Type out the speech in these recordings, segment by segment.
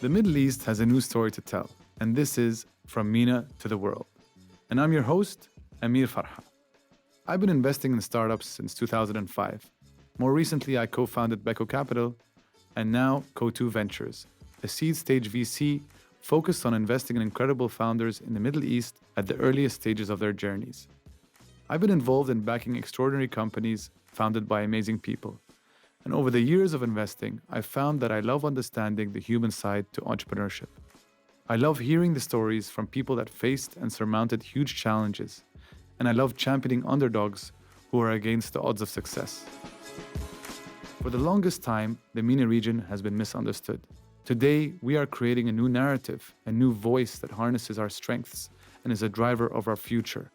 The Middle East has a new story to tell, and this is From MENA to the World. And I'm your host, Amir Farha. I've been investing in startups since 2005. More recently, I co-founded Beko Capital, and now Co2 Ventures, a seed-stage VC focused on investing in incredible founders in the Middle East at the earliest stages of their journeys. I've been involved in backing extraordinary companies founded by amazing people. And over the years of investing, I've found that I love understanding the human side to entrepreneurship. I love hearing the stories from people that faced and surmounted huge challenges. And I love championing underdogs who are against the odds of success. For the longest time, the MENA region has been misunderstood. Today, we are creating a new narrative, a new voice that harnesses our strengths and is a driver of our future.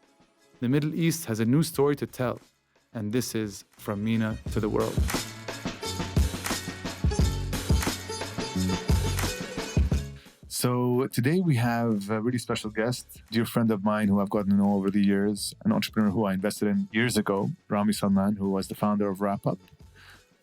The Middle East has a new story to tell, and this is From MENA to the World. So today we have a really special guest, dear friend of mine who I've gotten to know over the years, an entrepreneur who I invested in years ago, Rami Salman, who was the founder of Wrappup.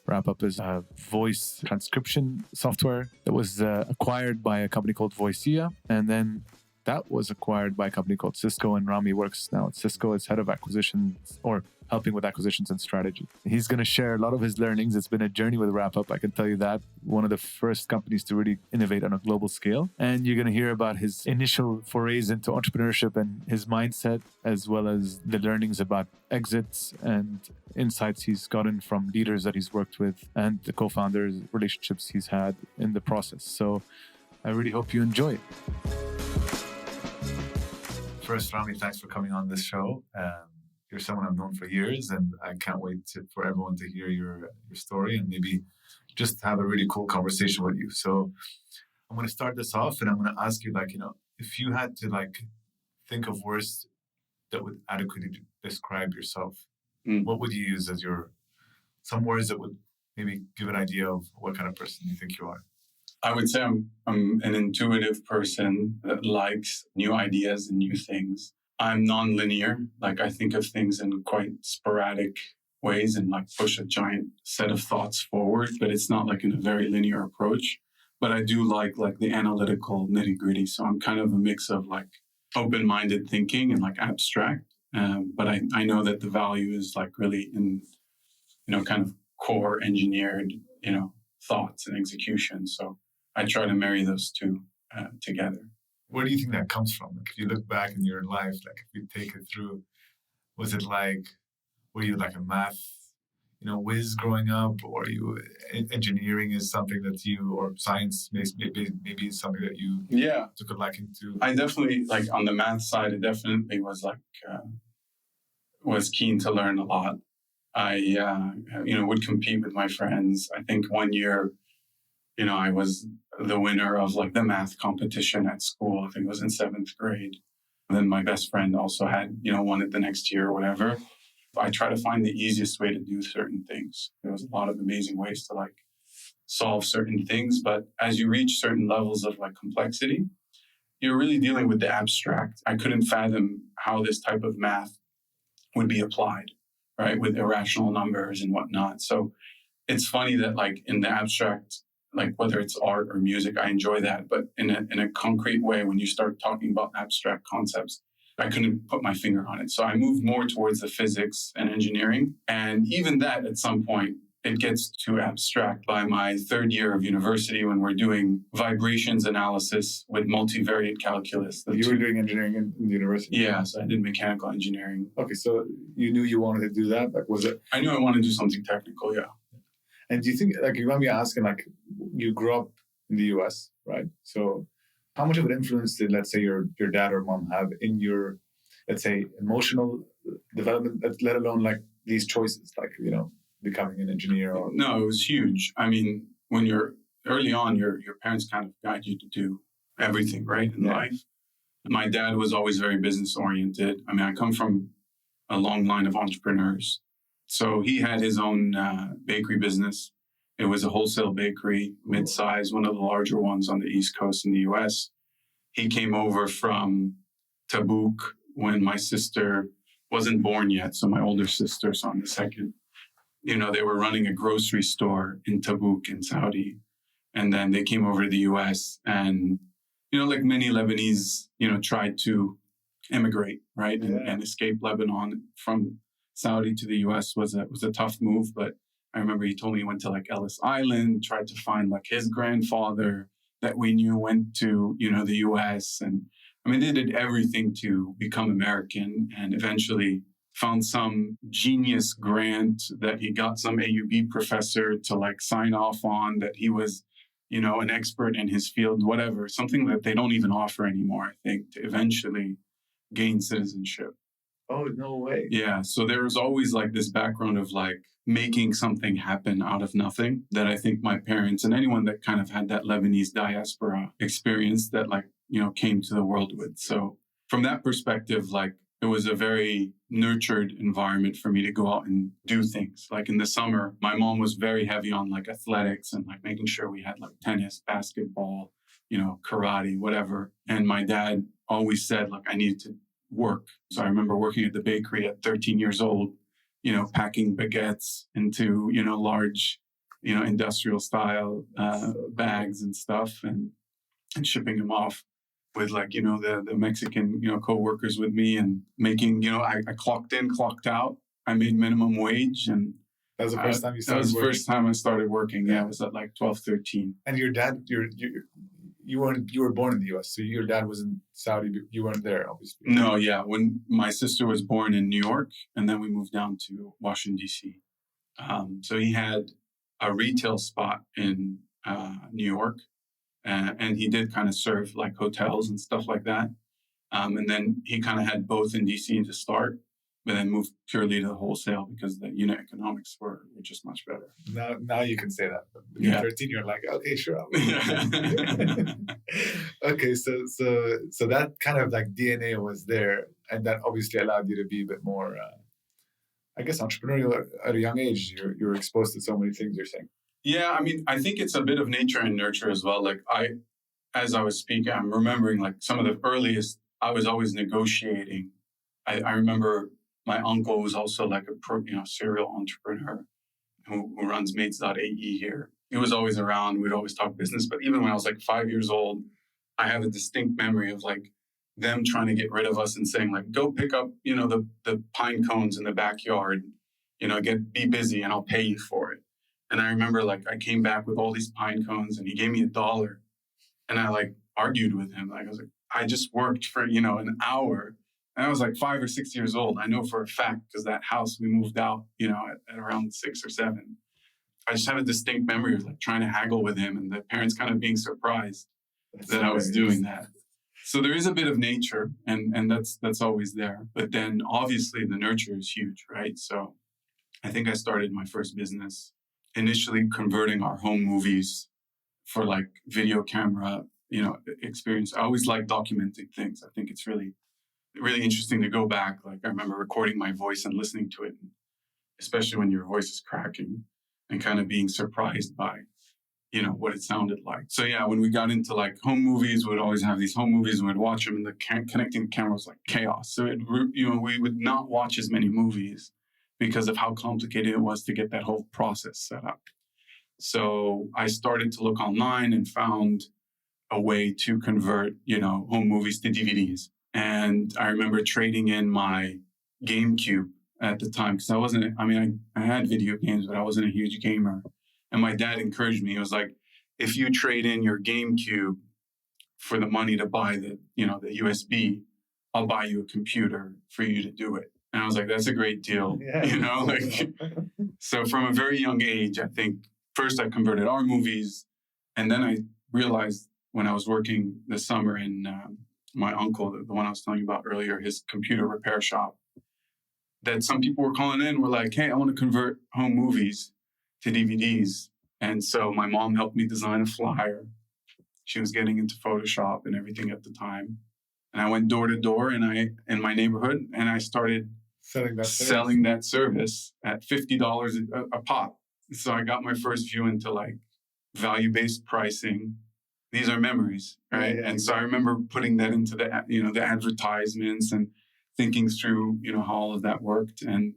Wrappup is a voice transcription software that was acquired by a company called Voicea, and then that was acquired by a company called Cisco, and Rami works now at Cisco as head of acquisitions, or helping with acquisitions and strategy. He's going to share a lot of his learnings. It's been a journey with Wrappup, I can tell you that. One of the first companies to really innovate on a global scale. And you're going to hear about his initial forays into entrepreneurship and his mindset, as well as the learnings about exits and insights he's gotten from leaders that he's worked with and the co-founders, relationships he's had in the process. So I really hope you enjoy it. First, Rami, thanks for coming on this show. You're someone I've known for years, and I can't wait for everyone to hear your story and maybe just have a really cool conversation with you. So I'm going to start this off, and I'm going to ask you, if you had to think of words that would adequately describe yourself, what would you use as some words that would maybe give an idea of what kind of person you think you are? I would say I'm an intuitive person that likes new ideas and new things. I'm non-linear. I think of things in quite sporadic ways and push a giant set of thoughts forward, but it's not in a very linear approach. But I do like the analytical nitty-gritty. So I'm kind of a mix of open-minded thinking and abstract. But I know that the value is really in, kind of core engineered, thoughts and execution. So I try to marry those two together. Where do you think that comes from? If you look back in your life, if you take it through, was it were you a math, whiz growing up, or engineering is something that or science maybe something that you took a liking to? I definitely, on the math side, it definitely was was keen to learn a lot. I, would compete with my friends. I think one year, I was the winner of the math competition at school. I think it was in 7th grade. And then my best friend also had, won it the next year or whatever. I try to find the easiest way to do certain things. There was a lot of amazing ways to solve certain things. But as you reach certain levels of complexity, you're really dealing with the abstract. I couldn't fathom how this type of math would be applied, right? With irrational numbers and whatnot. So it's funny that in the abstract, whether it's art or music, I enjoy that. But in a concrete way, when you start talking about abstract concepts, I couldn't put my finger on it. So I moved more towards the physics and engineering. And even that, at some point, it gets too abstract. By my 3rd year of university, when we're doing vibrations analysis with multivariate calculus. You were doing engineering in the university? Yeah, so I did mechanical engineering. Okay, so you knew you wanted to do that? Was it? I knew I wanted to do something technical, yeah. And do you think, you want me asking, you grew up in the US, right? So how much of an influence did, let's say, your dad or mom have in your, let's say, emotional development, let alone these choices, becoming an engineer? Or... No, it was huge. I mean, when you're early on, your parents kind of guide you to do everything, right, in life. My dad was always very business oriented. I mean, I come from a long line of entrepreneurs. So he had his own bakery business. It was a wholesale bakery, mid-size, one of the larger ones on the East Coast in the US. He came over from Tabuk when my sister wasn't born yet. So my older sister, so I'm the second. They were running a grocery store in Tabuk in Saudi. And then they came over to the US and, like many Lebanese, tried to immigrate, right? And escape Lebanon from Saudi to the US was a tough move. But I remember he told me he went to like Ellis Island, tried to find like his grandfather that we knew went to, the US. And I mean, they did everything to become American and eventually found some genius grant that he got some AUB professor to like sign off on that he was, an expert in his field, whatever, something that they don't even offer anymore, I think, to eventually gain citizenship. Oh, no way. Yeah. So there was always like this background of like making something happen out of nothing that I think my parents and anyone that kind of had that Lebanese diaspora experience that like, came to the world with. So from that perspective, like it was a very nurtured environment for me to go out and do things. Like in the summer, my mom was very heavy on like athletics and like making sure we had like tennis, basketball, karate, whatever. And my dad always said like I needed to work. So I remember working at the bakery at 13 years old, packing baguettes into, large, industrial style bags and stuff and shipping them off with like, the Mexican, co-workers with me and making, I clocked in, clocked out. I made minimum wage. And that was the first time you started working? That was working? the first time I started working. Yeah, I was at like 12, 13. And your dad, you were born in the US, so your dad was in Saudi, but you weren't there, obviously. No, yeah. When my sister was born in New York, and then we moved down to Washington, D.C. So he had a retail spot in New York, and he did kind of serve like hotels and stuff like that. And then he kind of had both in D.C. to start, but then moved purely to the wholesale because the unit economics were just much better. Now you can say that. But when you're 13, you're like, okay, sure. Okay, so that kind of like DNA was there, and that obviously allowed you to be a bit more, I guess, entrepreneurial at a young age. You're exposed to so many things, you're saying. Yeah, I mean, I think it's a bit of nature and nurture as well. Like as I was speaking, I'm remembering like some of the earliest, I was always negotiating. I remember my uncle was also like a serial entrepreneur who runs mates.ae here. He was always around. We'd always talk business. But even when I was like 5 years old, I have a distinct memory of like them trying to get rid of us and saying like, go pick up, the pine cones in the backyard, be busy and I'll pay you for it. And I remember like I came back with all these pine cones and he gave me $1. And I like argued with him. Like I was like, I just worked for, an hour. And I was like 5 or 6 years old. I know for a fact because that house we moved out, at around 6 or 7. I just have a distinct memory of like trying to haggle with him and the parents kind of being surprised that I was doing that. So there is a bit of nature and that's always there. But then obviously the nurture is huge, right? So I think I started my first business initially converting our home movies for like video camera, experience. I always like documenting things. I think it's really, really interesting to go back. Like I remember recording my voice and listening to it, especially when your voice is cracking and kind of being surprised by, what it sounded like. So yeah, when we got into like home movies, we'd always have these home movies and we'd watch them and the connecting the camera was like chaos. So we would not watch as many movies because of how complicated it was to get that whole process set up. So I started to look online and found a way to convert, home movies to DVDs. And I remember trading in my GameCube at the time because I had video games, but I wasn't a huge gamer. And my dad encouraged me. It was like, if you trade in your GameCube for the money to buy the USB, I'll buy you a computer for you to do it. And I was like, that's a great deal. Yeah. So from a very young age, I think first I converted our movies. And then I realized when I was working this summer in my uncle, the one I was telling you about earlier, his computer repair shop, that some people were calling in, were like, hey, I want to convert home movies to DVDs. And so my mom helped me design a flyer. She was getting into Photoshop and everything at the time. And I went door to door in my neighborhood and I started selling that service at $50 a pop. So I got my first view into like value-based pricing. These are memories, right? Yeah, and so I remember putting that into the advertisements and thinking through, how all of that worked. And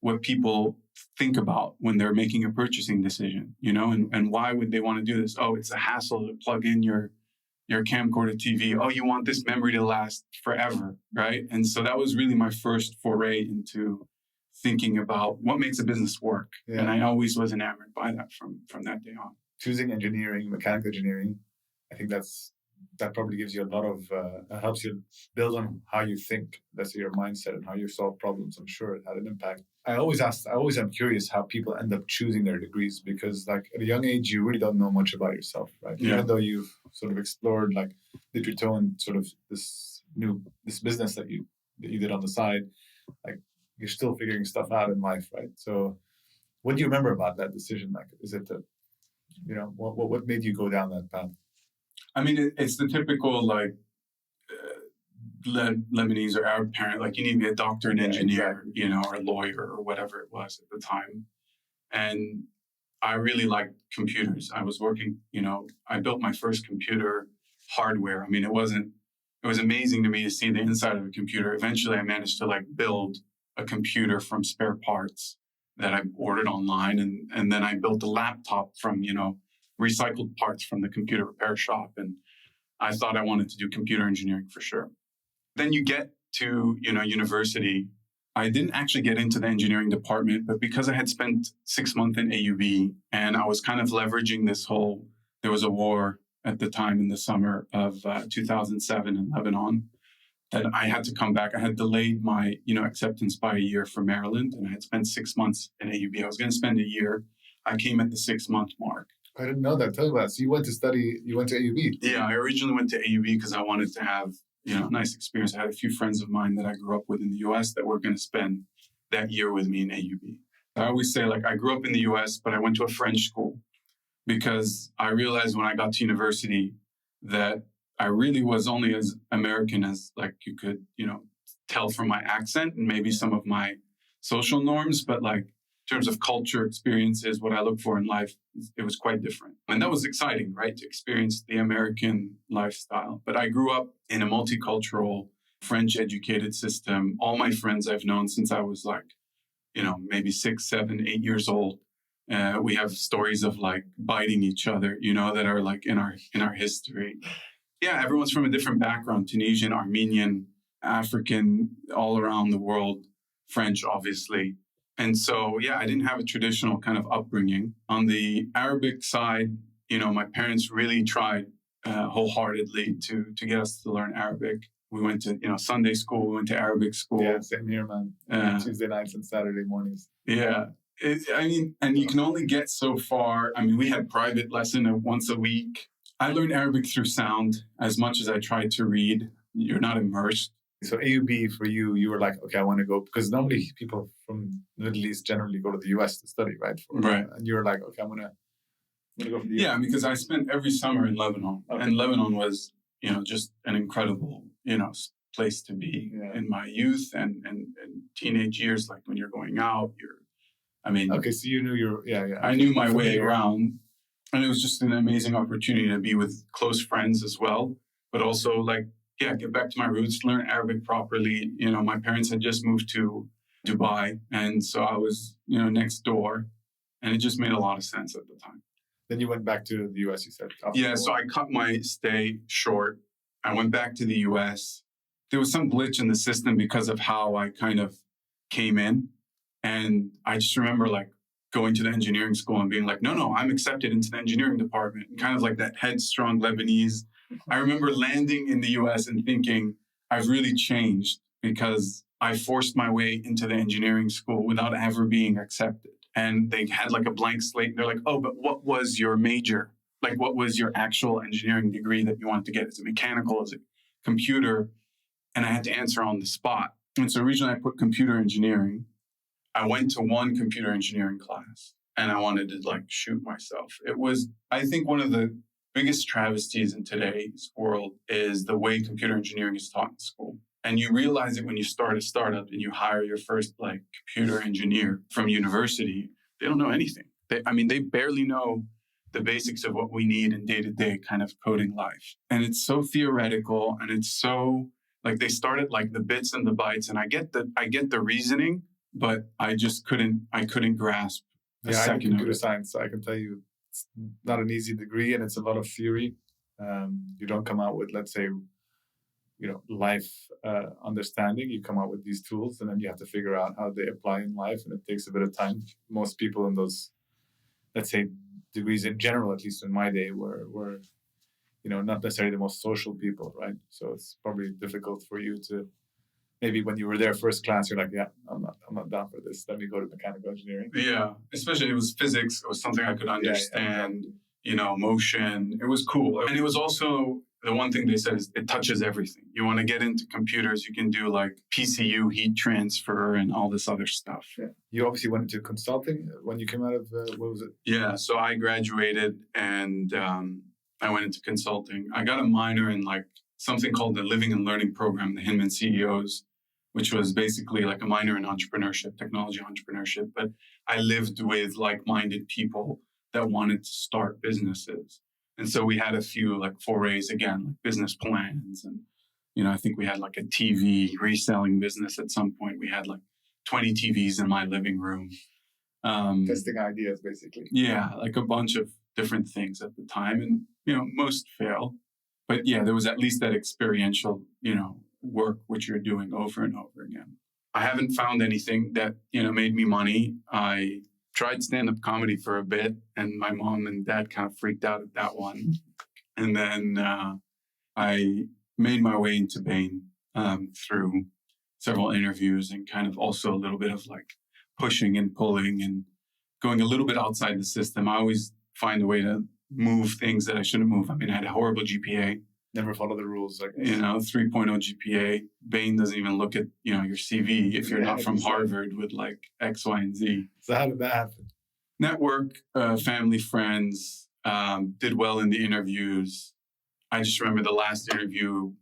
what people think about when they're making a purchasing decision, and why would they want to do this? Oh, it's a hassle to plug in your camcorder TV. Oh, you want this memory to last forever, right? And so that was really my first foray into thinking about what makes a business work. Yeah. And I always was enamored by that from that day on. Choosing engineering, mechanical engineering, I think that probably gives you a lot of, helps you build on how you think. That's your mindset and how you solve problems. I'm sure it had an impact. I always am curious how people end up choosing their degrees, because like at a young age, you really don't know much about yourself, right? Yeah. Even though you've sort of explored, like dipped your toe in sort of this business that you did on the side, like you're still figuring stuff out in life, right? So what do you remember about that decision? Like, is it that, what made you go down that path? I mean, it's the typical like Lebanese or Arab parent, like you need to be a doctor, an engineer, or a lawyer or whatever it was at the time. And I really liked computers. I was working, I built my first computer hardware. I mean, it was amazing to me to see the inside of a computer. Eventually I managed to like build a computer from spare parts that I ordered online. And then I built a laptop from, recycled parts from the computer repair shop. And I thought I wanted to do computer engineering for sure. Then you get to, university. I didn't actually get into the engineering department, but because I had spent 6 months in AUB and I was kind of leveraging there was a war at the time in the summer of 2007 in Lebanon, that I had to come back. I had delayed my, acceptance by a year for Maryland, and I had spent 6 months in AUB. I was going to spend a year. I came at the 6-month mark. I didn't know that. Tell me about it. So you went to AUB? Yeah, I originally went to AUB because I wanted to have, a nice experience. I had a few friends of mine that I grew up with in the US that were going to spend that year with me in AUB. I always say, like, I grew up in the US, but I went to a French school because I realized when I got to university that I really was only as American as, like, you could, tell from my accent and maybe some of my social norms, but like, in terms of culture, experiences, what I look for in life, it was quite different. And that was exciting, right? To experience the American lifestyle. But I grew up in a multicultural, French-educated system. All my friends I've known since I was like, maybe 6, 7, 8 years old. We have stories of like biting each other, that are like in our history. Yeah, everyone's from a different background: Tunisian, Armenian, African, all around the world, French, obviously. And so, yeah, I didn't have a traditional kind of upbringing. On the Arabic side, my parents really tried wholeheartedly to get us to learn Arabic. We went to, Sunday school, we went to Arabic school. Yeah, same here, man. Tuesday nights and Saturday mornings. Yeah. And you can only get so far. I mean, we had private lesson once a week. I learned Arabic through sound as much as I tried to read. You're not immersed. So AUB for you were like, okay, I want to go, because normally people from the Middle East generally go to the US to study, right? Right. And you were like, okay, I'm gonna go for the US. Yeah, because I spent every summer in Lebanon. Okay. And Lebanon was, just an incredible, place to be in my youth and teenage years. Like when you're going out, okay, so you knew I knew my way around. And it was just an amazing opportunity to be with close friends as well, but also like, get back to my roots, learn Arabic properly. My parents had just moved to Dubai. And so I was, next door. And it just made a lot of sense at the time. Then you went back to the US, you said? Yeah, so I cut my stay short. I went back to the US. There was some glitch in the system because of how I kind of came in. And I just remember like going to the engineering school and being like, no, I'm accepted into the engineering department. And kind of like that headstrong Lebanese. I remember landing in the US and thinking, I've really changed because I forced my way into the engineering school without ever being accepted. And they had like a blank slate. And they're like, oh, but what was your major? Like, what was your actual engineering degree that you wanted to get? Is it mechanical? Is it computer? And I had to answer on the spot. And so originally I put computer engineering. I went to one computer engineering class and I wanted to like shoot myself. It was, I think, one of the biggest travesties in today's world is the way computer engineering is taught in school. And you realize it when you start a startup and you hire your first like computer engineer from university. They don't know anything. They barely know the basics of what we need in day-to-day kind of coding life. And it's so theoretical and it's so like they started like the bits and the bytes. And I get the reasoning, but I just couldn't grasp a Yeah, I did second of computer it. science. So I can tell you it's not an easy degree and it's a lot of theory. You don't come out with, let's say, life understanding. You come out with these tools and then you have to figure out how they apply in life, and it takes a bit of time. Most people in those, let's say, degrees in general, at least in my day, were not necessarily the most social people, right? So it's probably difficult for you to, maybe when you were there first class, you're like, yeah, I'm not down for this. Let me go to mechanical engineering. Yeah, especially it was physics. It was something I could understand. Yeah. Motion. It was cool, and it was also the one thing they said is it touches everything. You want to get into computers, you can do like PCU, heat transfer, and all this other stuff. Yeah. You obviously went into consulting when you came out of what was it? Yeah, so I graduated and I went into consulting. I got a minor in like something called the Living and Learning Program, the Hinman CEOs, which was basically like a minor in entrepreneurship, technology entrepreneurship. But I lived with like-minded people that wanted to start businesses. And so we had a few like forays, again, like business plans. And, I think we had like a TV reselling business at some point. We had like 20 TVs in my living room. Testing ideas, basically. Yeah, like a bunch of different things at the time. And, most fail. But yeah, there was at least that experiential, work which you're doing over and over again. I haven't found anything that, made me money. I tried stand-up comedy for a bit, and my mom and dad kind of freaked out at that one. And then I made my way into Bain through several interviews and kind of also a little bit of like pushing and pulling and going a little bit outside the system. I always find a way to move things that I shouldn't move. I mean, I had a horrible GPA. Never follow the rules. 3.0 GPA. Bain doesn't even look at, your CV if you're not from Harvard with like X, Y, and Z. So how did that happen? Network, family, friends, did well in the interviews. I just remember the last interview,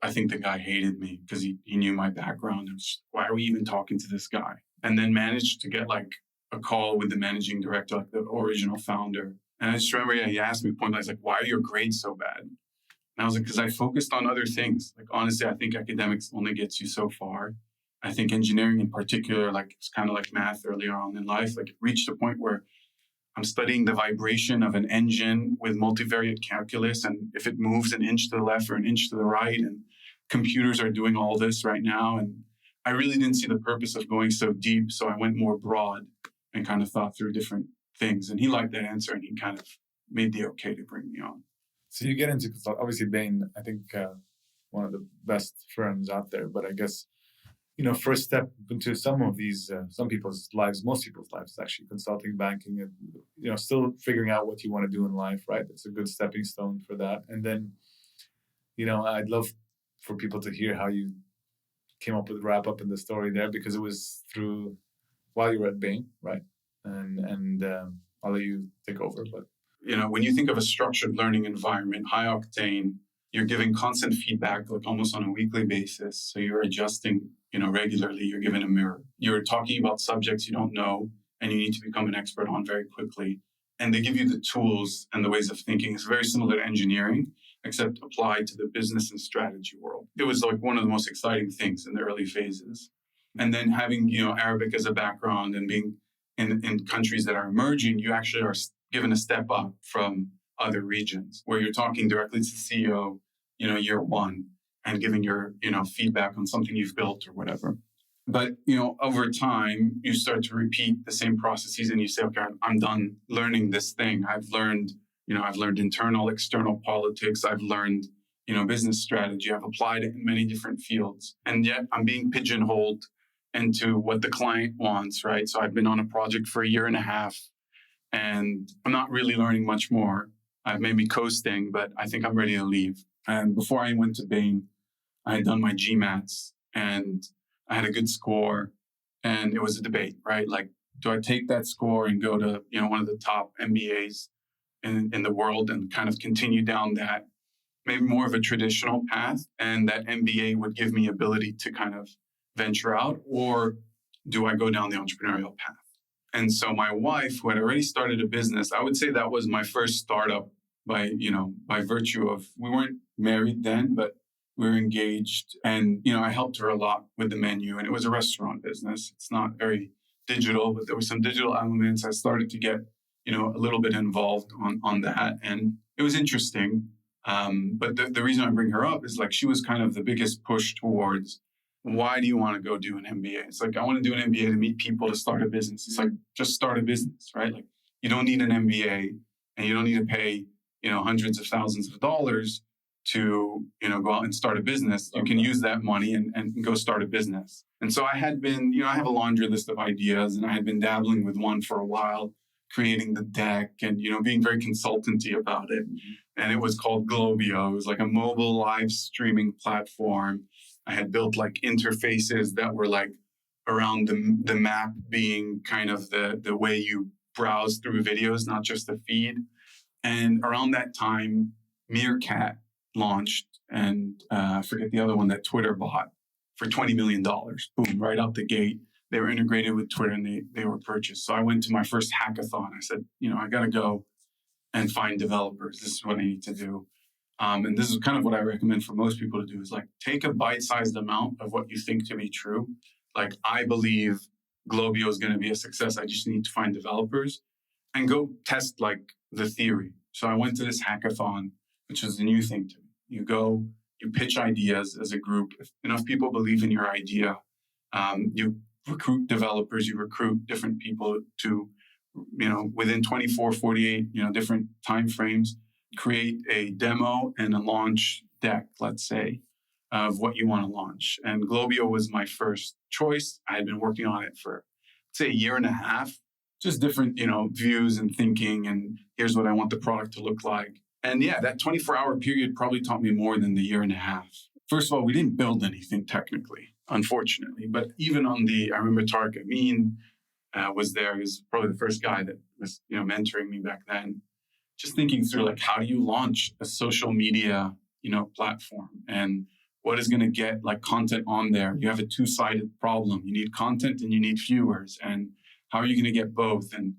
I think the guy hated me because he knew my background. And just, why are we even talking to this guy? And then managed to get like a call with the managing director, like the original founder. And I just remember, he asked me point blank, like, why are your grades so bad? And I was like, because I focused on other things. Like, honestly, I think academics only gets you so far. I think engineering in particular, like, it's kind of like math earlier on in life, like, it reached a point where I'm studying the vibration of an engine with multivariate calculus. And if it moves an inch to the left or an inch to the right, and computers are doing all this right now. And I really didn't see the purpose of going so deep. So I went more broad and kind of thought through different things. And he liked that answer, and he kind of made the okay to bring me on. So you get into consulting. Obviously, Bain, I think one of the best firms out there. But I guess, first step into some of these, some people's lives, most people's lives, is actually consulting, banking, and, still figuring out what you want to do in life, right? It's a good stepping stone for that. And then, I'd love for people to hear how you came up with Wrappup and the story there, because it was through while you were at Bain, right? And I'll let you take over, but. When you think of a structured learning environment, high octane, you're giving constant feedback, like almost on a weekly basis. So you're adjusting, regularly. You're given a mirror. You're talking about subjects you don't know and you need to become an expert on very quickly. And they give you the tools and the ways of thinking. It's very similar to engineering, except applied to the business and strategy world. It was like one of the most exciting things in the early phases. And then having, Arabic as a background and being in countries that are emerging, you actually are given a step up from other regions where you're talking directly to the CEO, year one, and giving your, feedback on something you've built or whatever. But, over time, you start to repeat the same processes and you say, okay, I'm done learning this thing. I've learned internal, external politics. I've learned, business strategy. I've applied it in many different fields. And yet I'm being pigeonholed into what the client wants, right? So I've been on a project for a year and a half. And I'm not really learning much more. I've maybe coasting, but I think I'm ready to leave. And before I went to Bain, I had done my GMATs and I had a good score. And it was a debate, right? Like, do I take that score and go to, one of the top MBAs in the world and kind of continue down that maybe more of a traditional path? And that MBA would give me ability to kind of venture out, or do I go down the entrepreneurial path? And so my wife, who had already started a business, I would say that was my first startup by virtue of, we weren't married then, but We were engaged, and I helped her a lot with the menu, and it was a restaurant business. It's not very digital, but there were some digital elements. I started to get a little bit involved on that, and it was interesting. But the reason I bring her up is like she was kind of the biggest push towards, why do you want to go do an MBA? It's like, I want to do an MBA to meet people, to start a business. It's like, just start a business, right? Like, you don't need an MBA, and you don't need to pay hundreds of thousands of dollars to go out and start a business. You can use that money and go start a business. And so I had been, I have a laundry list of ideas, and I had been dabbling with one for a while, creating the deck and being very consultancy about it. And it was called Globio. It was like a mobile live streaming platform. I had built like interfaces that were like around the map being kind of the way you browse through videos, not just the feed. And around that time, Meerkat launched, and I forget the other one that Twitter bought for $20 million. Boom, right out the gate. They were integrated with Twitter, and they were purchased. So I went to my first hackathon. I said, I got to go and find developers. This is what I need to do. And this is kind of what I recommend for most people to do, is like, take a bite-sized amount of what you think to be true. Like, I believe Globio is going to be a success. I just need to find developers, and go test like the theory. So I went to this hackathon, which was a new thing to me. You go, you pitch ideas as a group. If enough people believe in your idea, you recruit developers, you recruit different people to, within 24, 48, different timeframes, create a demo and a launch deck, let's say, of what you want to launch. And Globio was my first choice. I had been working on it for, let's say, a year and a half, just different, views and thinking, and here's what I want the product to look like. And yeah, that 24-hour period probably taught me more than the year and a half. First of all, we didn't build anything technically, unfortunately. But even on I remember Tarek Amin was there. He was probably the first guy that was, mentoring me back then. Just thinking through, like, how do you launch a social media, platform? And what is going to get like content on there? You have a two-sided problem. You need content and you need viewers. And how are you going to get both? And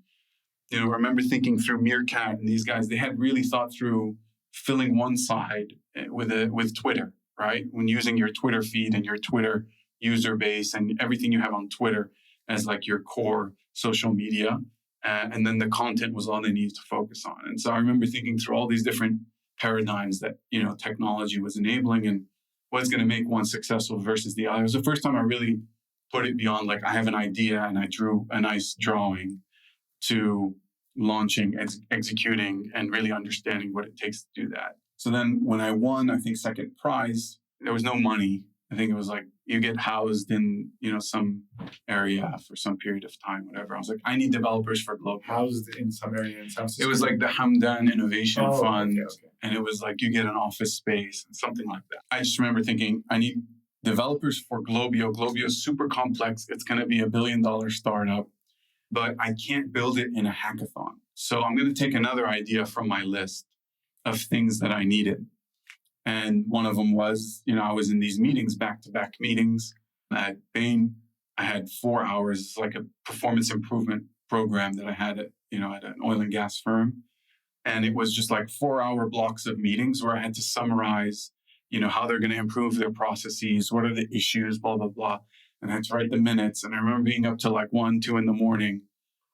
I remember thinking through Meerkat and these guys, they had really thought through filling one side with Twitter, right? When using your Twitter feed and your Twitter user base and everything you have on Twitter as like your core social media. And then the content was all they needed to focus on. And so I remember thinking through all these different paradigms that, technology was enabling and what's going to make one successful versus the other. It was the first time I really put it beyond, like, I have an idea and I drew a nice drawing, to launching, executing, and really understanding what it takes to do that. So then when I won, I think, second prize, there was no money. I think it was like you get housed in, some area for some period of time, whatever. I was like, I need developers for Globio. Housed in some area in San Francisco. It was like the Hamdan Innovation Fund. Okay. And it was like you get an office space and something like that. I just remember thinking, I need developers for Globio. Globio is super complex. It's going to be $1 billion startup, but I can't build it in a hackathon. So I'm going to take another idea from my list of things that I needed. And one of them was, I was in these meetings, back-to-back meetings at Bain. I had 4 hours, like a performance improvement program that I had at an oil and gas firm. And it was just like 4-hour blocks of meetings where I had to summarize, how they're going to improve their processes, what are the issues, blah, blah, blah. And I had to write the minutes. And I remember being up to like 1, 2 in the morning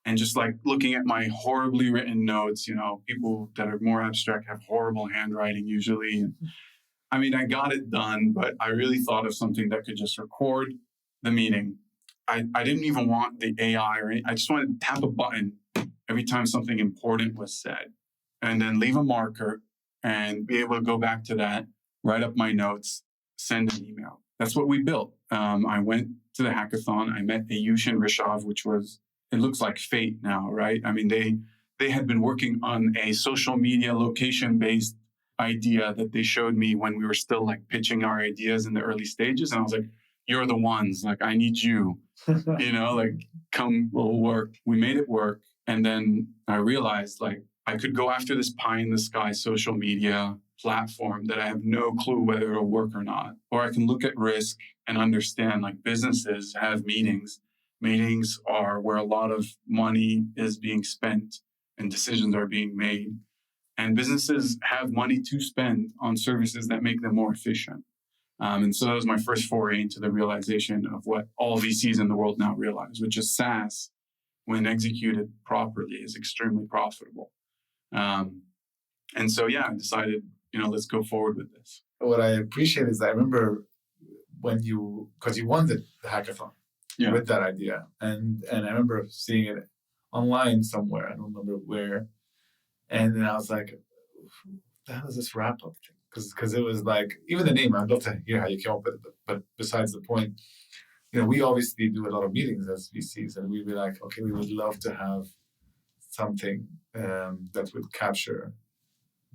and just like looking at my horribly written notes. People that are more abstract have horrible handwriting usually. And I mean, I got it done, but I really thought of something that could just record the meeting. I didn't even want the AI or anything. I just wanted to tap a button every time something important was said and then leave a marker and be able to go back to that, write up my notes, send an email. That's what we built. I went to the hackathon. I met Ayush and Rishav, which was, it looks like fate now, right? I mean, they had been working on a social media location-based idea that they showed me when we were still like pitching our ideas in the early stages. And I was like, you're the ones, like, I need you, like, come, we'll work. We made it work. And then I realized, like, I could go after this pie in the sky social media platform that I have no clue whether it'll work or not. Or I can look at risk and understand, like, businesses have meetings. Meetings are where a lot of money is being spent and decisions are being made. And businesses have money to spend on services that make them more efficient. And so that was my first foray into the realization of what all VCs in the world now realize, which is SaaS, when executed properly, is extremely profitable. And so, yeah, I decided, let's go forward with this. What I appreciate is I remember because you won the hackathon with that idea. And I remember seeing it online somewhere. I don't remember where. And then I was like, what the hell is this Wrappup thing? Because it was like, even the name, I'd love to hear how you came up with it. But besides the point, we obviously do a lot of meetings as VCs, and we'd be like, okay, we would love to have something that would capture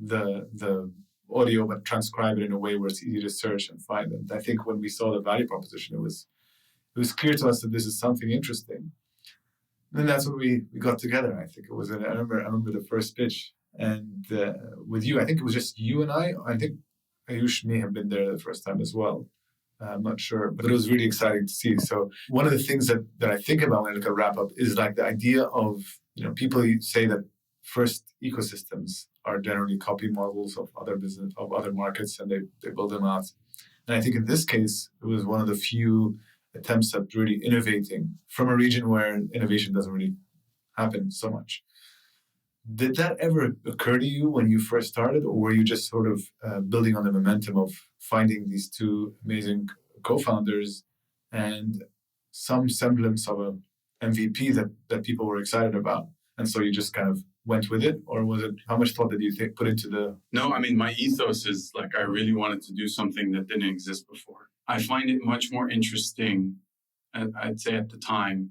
the audio, but transcribe it in a way where it's easy to search and find. And I think when we saw the value proposition, it was clear to us that this is something interesting. And then that's when we got together. I think it was. I remember the first pitch, and with you, I think it was just you and I. I think Ayush may have been there the first time as well. I'm not sure, but it was really exciting to see. So one of the things that I think about when I look at Wrappup is like the idea of, people say that first ecosystems are generally copy models of other markets, and they build them out. And I think in this case, it was one of the few attempts at really innovating from a region where innovation doesn't really happen so much. Did that ever occur to you when you first started, or were you just sort of building on the momentum of finding these two amazing co-founders and some semblance of a MVP that people were excited about, and so you just kind of went with it? Or was it, how much thought did you put into the... No, I mean, my ethos is like, I really wanted to do something that didn't exist before. I find it much more interesting, I'd say at the time,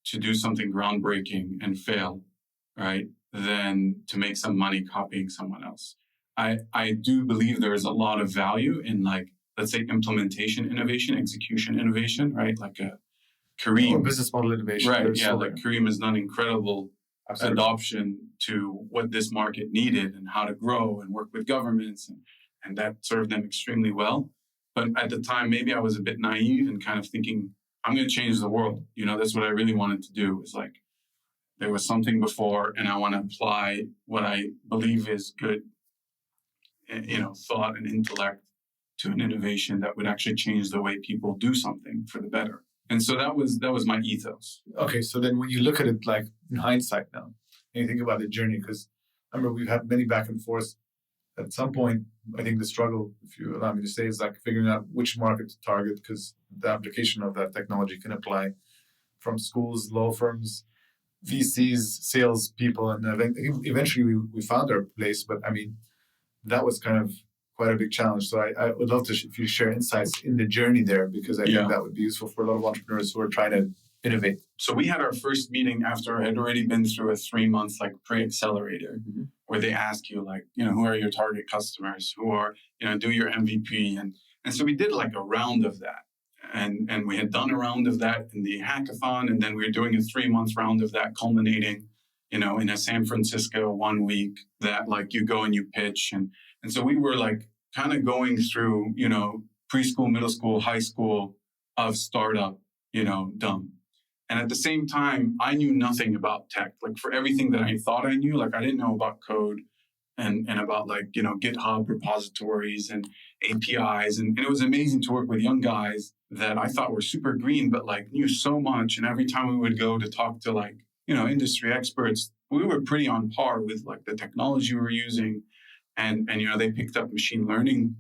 to do something groundbreaking and fail, right, than to make some money copying someone else. I do believe there is a lot of value in, like, let's say, implementation innovation, execution innovation, right? Like a Kareem. Or business model innovation. Right, yeah, like Kareem has done incredible adoption to what this market needed and how to grow and work with governments, and that served them extremely well. But at the time, maybe I was a bit naive and kind of thinking, I'm going to change the world. That's what I really wanted to do. Is like, there was something before, and I want to apply what I believe is good, thought and intellect to an innovation that would actually change the way people do something for the better. And so that was my ethos. Okay, so then when you look at it like in hindsight now, and you think about the journey, because remember we've had many back and forth. At some point, I think the struggle, if you allow me to say, is like figuring out which market to target, because the application of that technology can apply from schools, law firms, VCs, sales people, and eventually we found our place. But I mean, that was kind of quite a big challenge. So I would love to if you share insights in the journey there, because I think that would be useful for a lot of entrepreneurs who are trying to innovate. So we had our first meeting after I had already been through a 3-month like pre-accelerator, where they ask you like, who are your target customers, who are, do your MVP. And so we did like a round of that. And we had done a round of that in the hackathon. And then we were doing a 3-month round of that, culminating, in a San Francisco 1 week that like you go and you pitch. And so we were like kind of going through, preschool, middle school, high school of startup, dumb. And at the same time, I knew nothing about tech. Like for everything that I thought I knew, like I didn't know about code and about like, GitHub repositories and APIs. And it was amazing to work with young guys that I thought were super green, but like knew so much. And every time we would go to talk to like, industry experts, we were pretty on par with like the technology we were using. And they picked up machine learning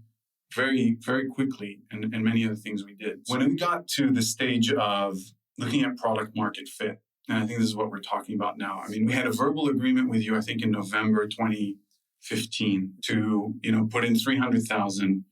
very, very quickly and many of the things we did. When we got to the stage of looking at product market fit, and I think this is what we're talking about now. I mean, we had a verbal agreement with you, I think in November 2015 to, put in 300,000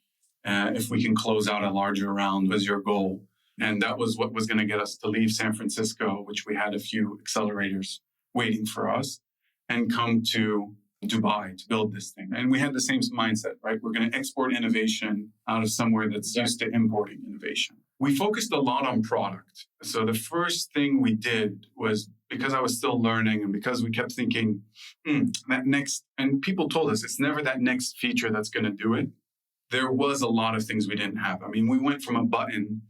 if we can close out a larger round was your goal. And that was what was going to get us to leave San Francisco, which we had a few accelerators waiting for us, and come to Dubai to build this thing. And we had the same mindset, right? We're going to export innovation out of somewhere that's used to importing innovation. We focused a lot on product. So the first thing we did was, because I was still learning and because we kept thinking, that next, and people told us it's never that next feature that's going to do it. There was a lot of things we didn't have. I mean, we went from a button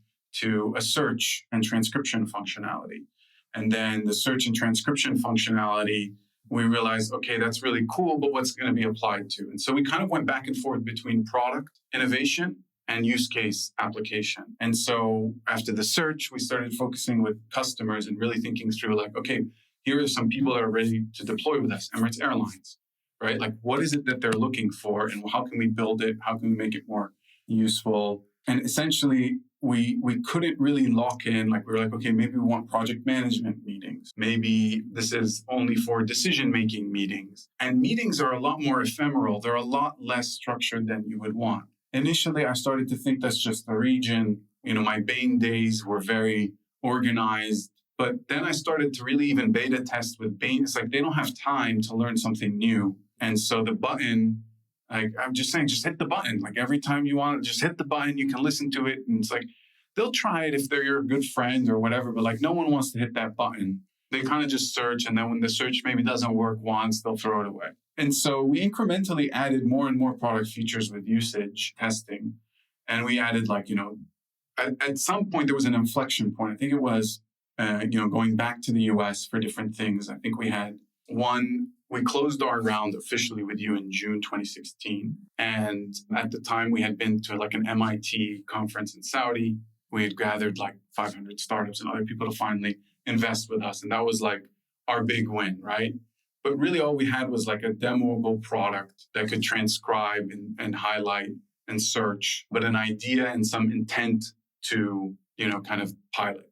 to a search and transcription functionality. And then the search and transcription functionality, we realized, okay, that's really cool, but what's going to be applied to? And so we kind of went back and forth between product innovation and use case application. And so after the search, we started focusing with customers and really thinking through like, okay, here are some people that are ready to deploy with us, Emirates Airlines, right? Like, what is it that they're looking for and how can we build it? How can we make it more useful? And essentially, we couldn't really lock in. Like, we were like, okay, maybe we want project management meetings. Maybe this is only for decision-making meetings. And meetings are a lot more ephemeral. They're a lot less structured than you would want. Initially, I started to think that's just the region. My Bain days were very organized. But then I started to really even beta test with Bain. It's like they don't have time to learn something new. And so the button, like I'm just saying, just hit the button. Like every time you want, just hit the button, you can listen to it. And it's like, they'll try it if they're your good friend or whatever, but like no one wants to hit that button. They kind of just search. And then when the search maybe doesn't work once, they'll throw it away. And so we incrementally added more and more product features with usage testing. And we added at some point there was an inflection point. I think it was, going back to the US for different things. I think we had we closed our round officially with you in June 2016. And at the time we had been to like an MIT conference in Saudi. We had gathered like 500 startups and other people to finally invest with us. And that was like our big win, right? But really all we had was like a demoable product that could transcribe and highlight and search, but an idea and some intent to, kind of pilot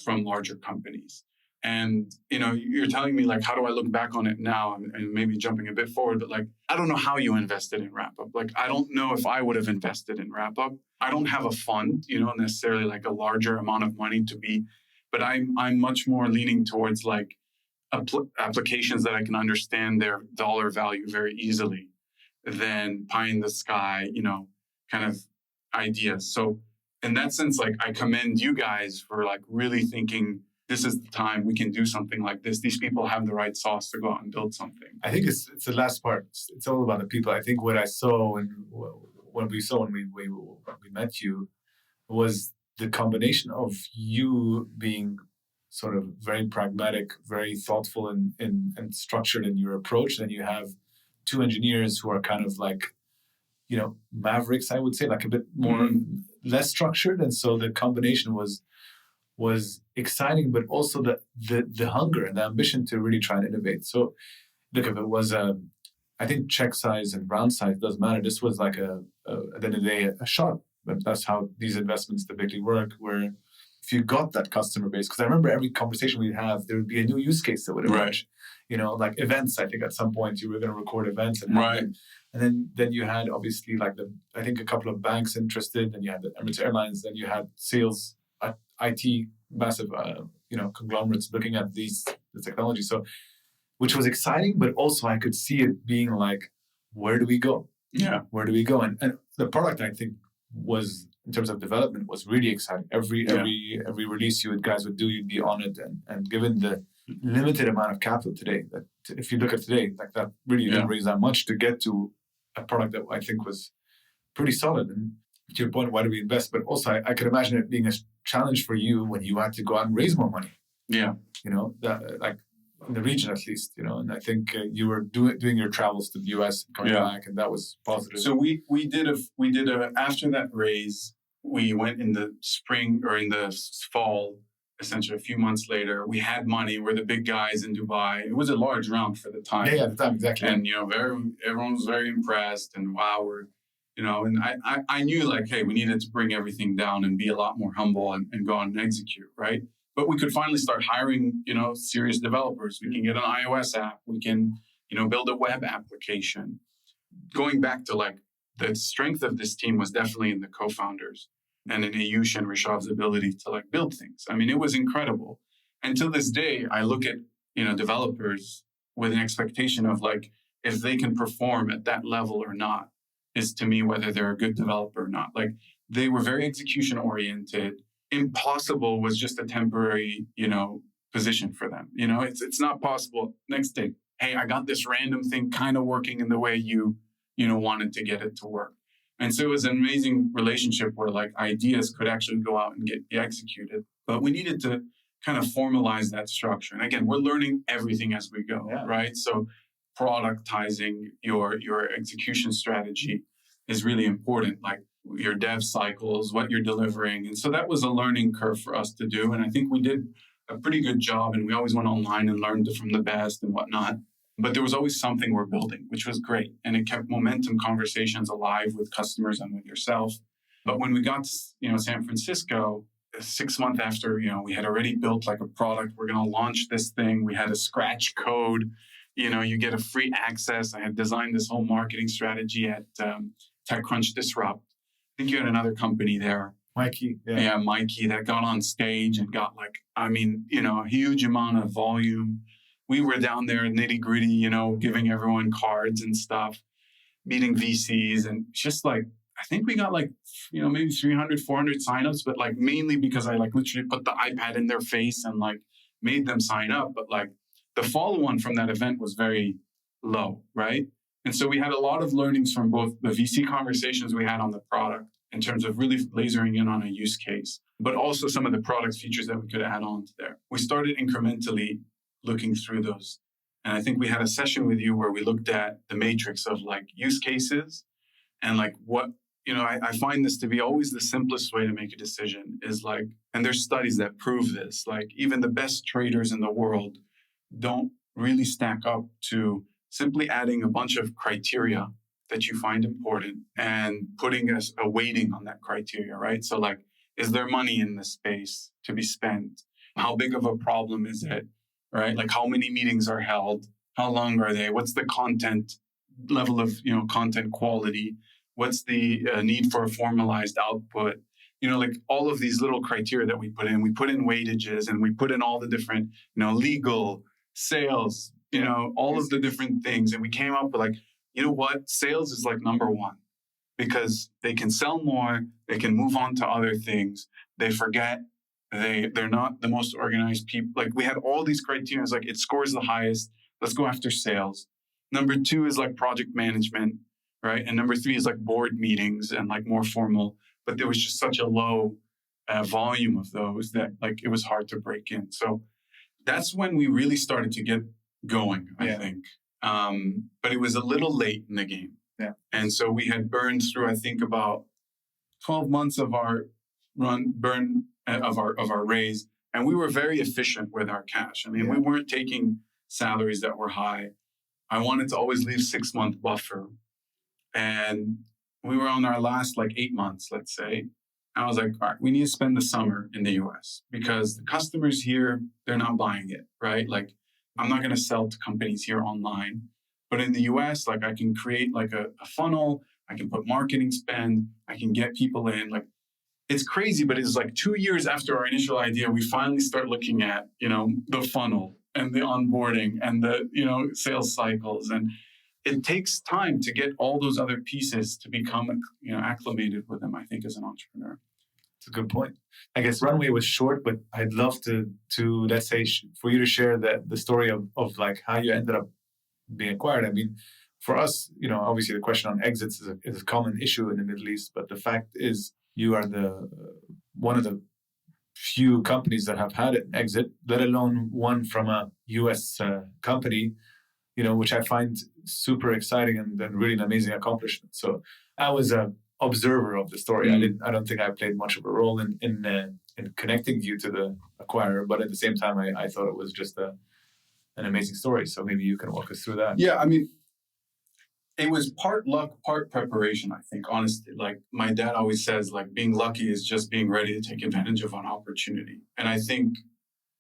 from larger companies. And, you're telling me like, how do I look back on it now? And maybe jumping a bit forward, but like, I don't know how you invested in Wrappup. Like, I don't know if I would have invested in Wrappup. I don't have a fund, necessarily like a larger amount of money but I'm much more leaning towards like applications that I can understand their dollar value very easily than pie in the sky, kind of ideas. So in that sense, like I commend you guys for like really thinking this is the time we can do something like this. These people have the right sauce to go out and build something. I think it's the last part. It's all about the people. I think what I saw when we met you was the combination of you being sort of very pragmatic, very thoughtful and structured in your approach. Then you have two engineers who are kind of like, mavericks, I would say, like a bit more less structured. And so the combination was exciting, but also the hunger and the ambition to really try and innovate. So look, if it was I think check size and round size doesn't matter. This was like at the end of the day, a shot. But that's how these investments typically work, where if you got that customer base, because I remember every conversation we'd have, there would be a new use case that would emerge. Like events. I think at some point you were going to record events, and then you had obviously like I think a couple of banks interested, and you had the Emirates Airlines, then you had sales, IT, massive conglomerates looking at the technology. So, which was exciting, but also I could see it being like, where do we go? Yeah, where do we go? And the product, I think, was in terms of development was really exciting. Every release you guys would do, you'd be on it. And given the limited amount of capital today, that if you look at today, like that really didn't raise that much to get to a product that I think was pretty solid. And to your point, why do we invest? But also, I could imagine it being a challenge for you when you had to go out and raise more money. Yeah, that like in the region at least, and I think you were doing your travels to the US and coming back, and that was positive. So we did after that raise, we went in the spring or in the fall, essentially a few months later. We had money. We're the big guys in Dubai. It was a large round for the time. Yeah, at the time, exactly. And everyone was very impressed. And wow, and I knew like, hey, we needed to bring everything down and be a lot more humble and go on and execute, right? But we could finally start hiring, serious developers. We can get an iOS app. We can, build a web application. Going back to like the strength of this team was definitely in the co-founders and in Ayush and Rishab's ability to like build things. I mean, it was incredible. And to this day, I look at, developers with an expectation of like, if they can perform at that level or not, is to me whether they're a good developer or not. Like they were very execution oriented. Impossible was just a temporary, position for them. It's not possible. Next day, hey, I got this random thing kind of working in the way you wanted to get it to work. And so it was an amazing relationship where like ideas could actually go out and get executed. But we needed to kind of formalize that structure. And again, we're learning everything as we go, right? So productizing your execution strategy is really important. Like your dev cycles, what you're delivering. And so that was a learning curve for us to do. And I think we did a pretty good job, and we always went online and learned from the best and whatnot. But there was always something we're building, which was great. And it kept momentum conversations alive with customers and with yourself. But when we got to, San Francisco, 6 months after, we had already built like a product, we're going to launch this thing. We had a scratch code, you get a free access. I had designed this whole marketing strategy at TechCrunch Disrupt. I think you had another company there. Mikey. Yeah, Mikey, that got on stage and got a huge amount of volume. We were down there nitty gritty, giving everyone cards and stuff, meeting VCs, and just I think we got maybe 300, 400 signups, but mainly because I literally put the iPad in their face and made them sign up. But the follow-on from that event was very low, right? And so we had a lot of learnings from both the VC conversations we had on the product in terms of really lasering in on a use case, but also some of the product features that we could add on to there. We started incrementally looking through those. And I think we had a session with you where we looked at the matrix of use cases and what, I find this to be always the simplest way to make a decision is and there's studies that prove this, even the best traders in the world don't really stack up to simply adding a bunch of criteria that you find important and putting a weighting on that criteria, right? So is there money in this space to be spent? How big of a problem is it, right? How many meetings are held? How long are they? What's the content level of, content quality? What's the need for a formalized output? All of these little criteria that we put in weightages and we put in all the different, legal, sales, all of the different things. And we came up with sales is number one because they can sell more, they can move on to other things. They forget they're not the most organized people. We had all these criteria. It's it scores the highest. Let's go after sales. Number two is project management, right? And number three is board meetings and more formal. But there was just such a low volume of those that it was hard to break in. So that's when we really started to get going, I think. But it was a little late in the game. Yeah. And so we had burned through, I think, about 12 months of our of our raise. And we were very efficient with our cash. I mean, we weren't taking salaries that were high. I wanted to always leave 6-month buffer. And we were on our last 8 months, let's say. I was all right, we need to spend the summer in the US because the customers here, they're not buying it, right? I'm not going to sell to companies here online. But in the US, I can create a funnel. I can put marketing spend. I can get people in. It's crazy, but it's 2 years after our initial idea, we finally start looking at, the funnel and the onboarding and the, sales cycles. And it takes time to get all those other pieces to become, acclimated with them, I think, as an entrepreneur. It's a good point. I guess runway was short, but I'd love to let's say, for you to share the story of how you ended up being acquired. I mean, for us, obviously the question on exits is a common issue in the Middle East, but the fact is you are one of the few companies that have had an exit, let alone one from a US company, which I find super exciting and really an amazing accomplishment. So I was an observer of the story. I don't think I played much of a role in connecting you to the acquirer, but at the same time, I thought it was just an amazing story. So maybe you can walk us through that. Yeah, I mean, it was part luck, part preparation, I think, honestly. My dad always says, being lucky is just being ready to take advantage of an opportunity. And I think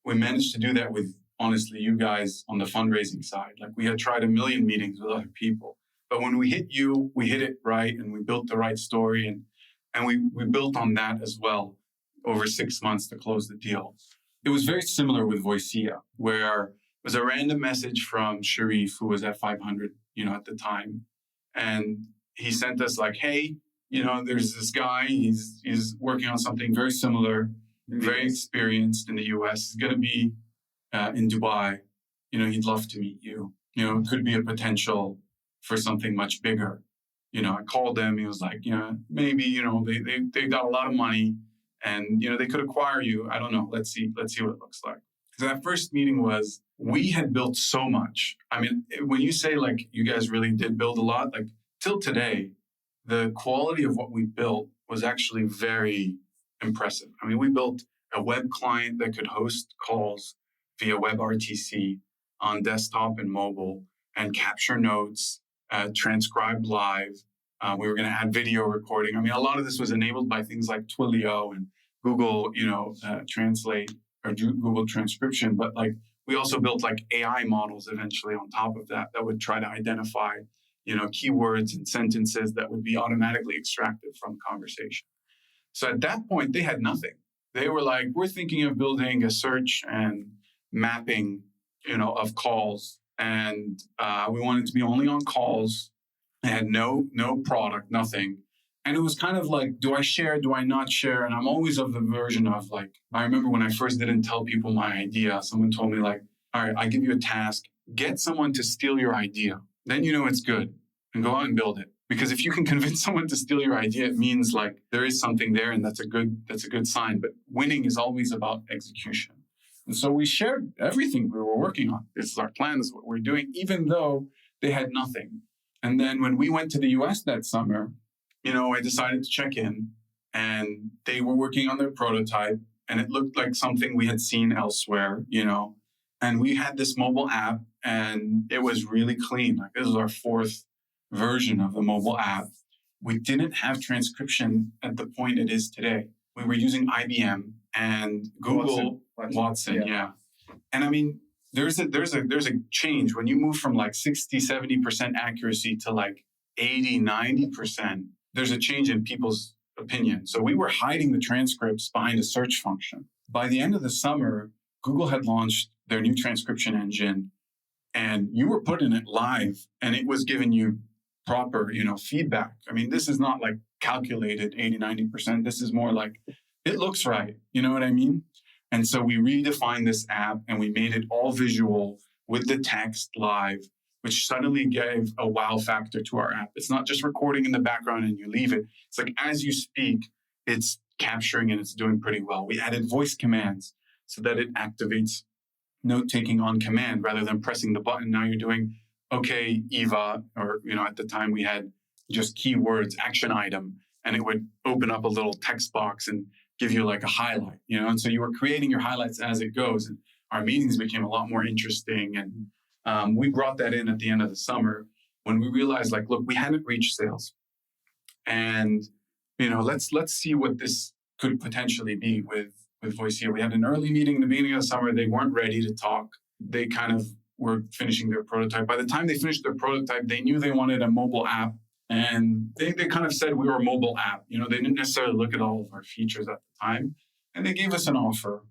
we managed to do that with, honestly, you guys on the fundraising side. We had tried a million meetings with other people. But when we hit you, we hit it right and we built the right story. And we built on that as well over 6 months to close the deal. It was very similar with Voicea, where it was a random message from Sharif, who was at 500, at the time. And he sent us hey, there's this guy, he's working on something very similar, very experienced in the US. He's going to be in Dubai. He'd love to meet you. It could be a potential for something much bigger. I called him. He was maybe, they got a lot of money and, they could acquire you. I don't know. Let's see what it looks like. So that first meeting we had built so much. I mean, when you say you guys really did build a lot, till today, the quality of what we built was actually very impressive. I mean, we built a web client that could host calls via WebRTC on desktop and mobile and capture notes, transcribe live. We were going to add video recording. I mean, a lot of this was enabled by things like Twilio and Google, Translate or Google Transcription. But like, we also built like AI models eventually on top of that would try to identify, keywords and sentences that would be automatically extracted from conversation. So at that point, they had nothing. They were like, we're thinking of building a search and mapping, of calls. And we wanted to be only on calls. They had no product, nothing. And it was kind of like, do I share? Do I not share? And I'm always of the version of like, I remember when I first didn't tell people my idea, someone told me like, all right, I give you a task, get someone to steal your idea. Then you know it's good and go out and build it. Because if you can convince someone to steal your idea, it means like there is something there and that's a good sign. But winning is always about execution. And so we shared everything we were working on. This is our plan, this is what we're doing, even though they had nothing. And then when we went to the US that summer, I decided to check in and they were working on their prototype and it looked like something we had seen elsewhere, and we had this mobile app and it was really clean. Like this was our fourth version of the mobile app. We didn't have transcription at the point it is today. We were using IBM and Google Watson. Yeah. And I mean, there's a change when you move from like 60-70% accuracy to like 80-90%. There's a change in people's opinion. So we were hiding the transcripts behind a search function. By the end of the summer, Google had launched their new transcription engine and you were putting it live and it was giving you proper, feedback. I mean, this is not like calculated 80-90%. This is more like it looks right. You know what I mean? And so we redefined this app and we made it all visual with the text live, which suddenly gave a wow factor to our app. It's not just recording in the background and you leave it. It's like as you speak, it's capturing and it's doing pretty well. We added voice commands so that it activates note-taking on command rather than pressing the button. Now you're doing, okay, Eva, or, at the time we had just keywords, action item, and it would open up a little text box and give you like a highlight, and so you were creating your highlights as it goes. And our meetings became a lot more interesting. And we brought that in at the end of the summer when we realized like, look, we hadn't reached sales. And, let's see what this could potentially be with Voicea. We had an early meeting in the beginning of the summer. They weren't ready to talk. They kind of were finishing their prototype. By the time they finished their prototype, they knew they wanted a mobile app. And they kind of said we were a mobile app. They didn't necessarily look at all of our features at the time. And they gave us an offer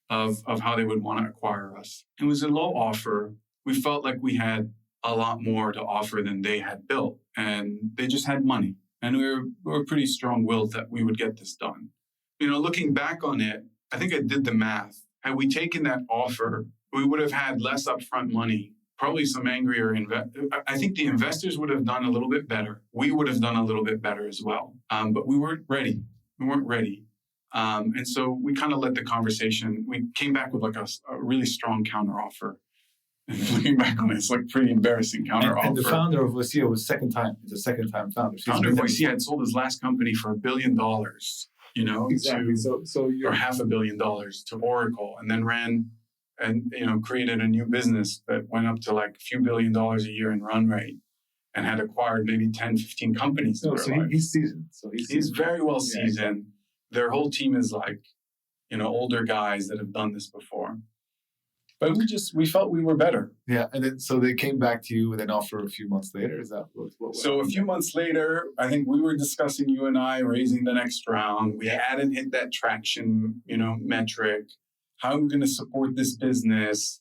of how they would want to acquire us. It was a low offer. We felt like we had a lot more to offer than they had built. And they just had money. And we were pretty strong-willed that we would get this done. Looking back on it, I think I did the math. Had we taken that offer, we would have had less upfront money, probably some angrier investors. I think the investors would have done a little bit better. We would have done a little bit better as well. But we weren't ready. And so we kind of let the conversation, we came back with like a really strong counteroffer. And looking back on it, it's like pretty embarrassing counteroffer. And the founder of Voicea was second time founder. Founder of Voicea had sold his last company for $1 billion, exactly. or $500 million to Oracle, and then ran and created a new business that went up to like a few $1 billion a year in run rate and had acquired maybe 10, 15 companies. He's seasoned. He's very well seasoned. Yeah. Their whole team is like, older guys that have done this before. But we felt we were better. Yeah. And then, so they came back to you with an offer a few months later. Is that what So a few months later, I think we were discussing, you and I, raising the next round. We hadn't hit that traction, metric. How are we going to support this business?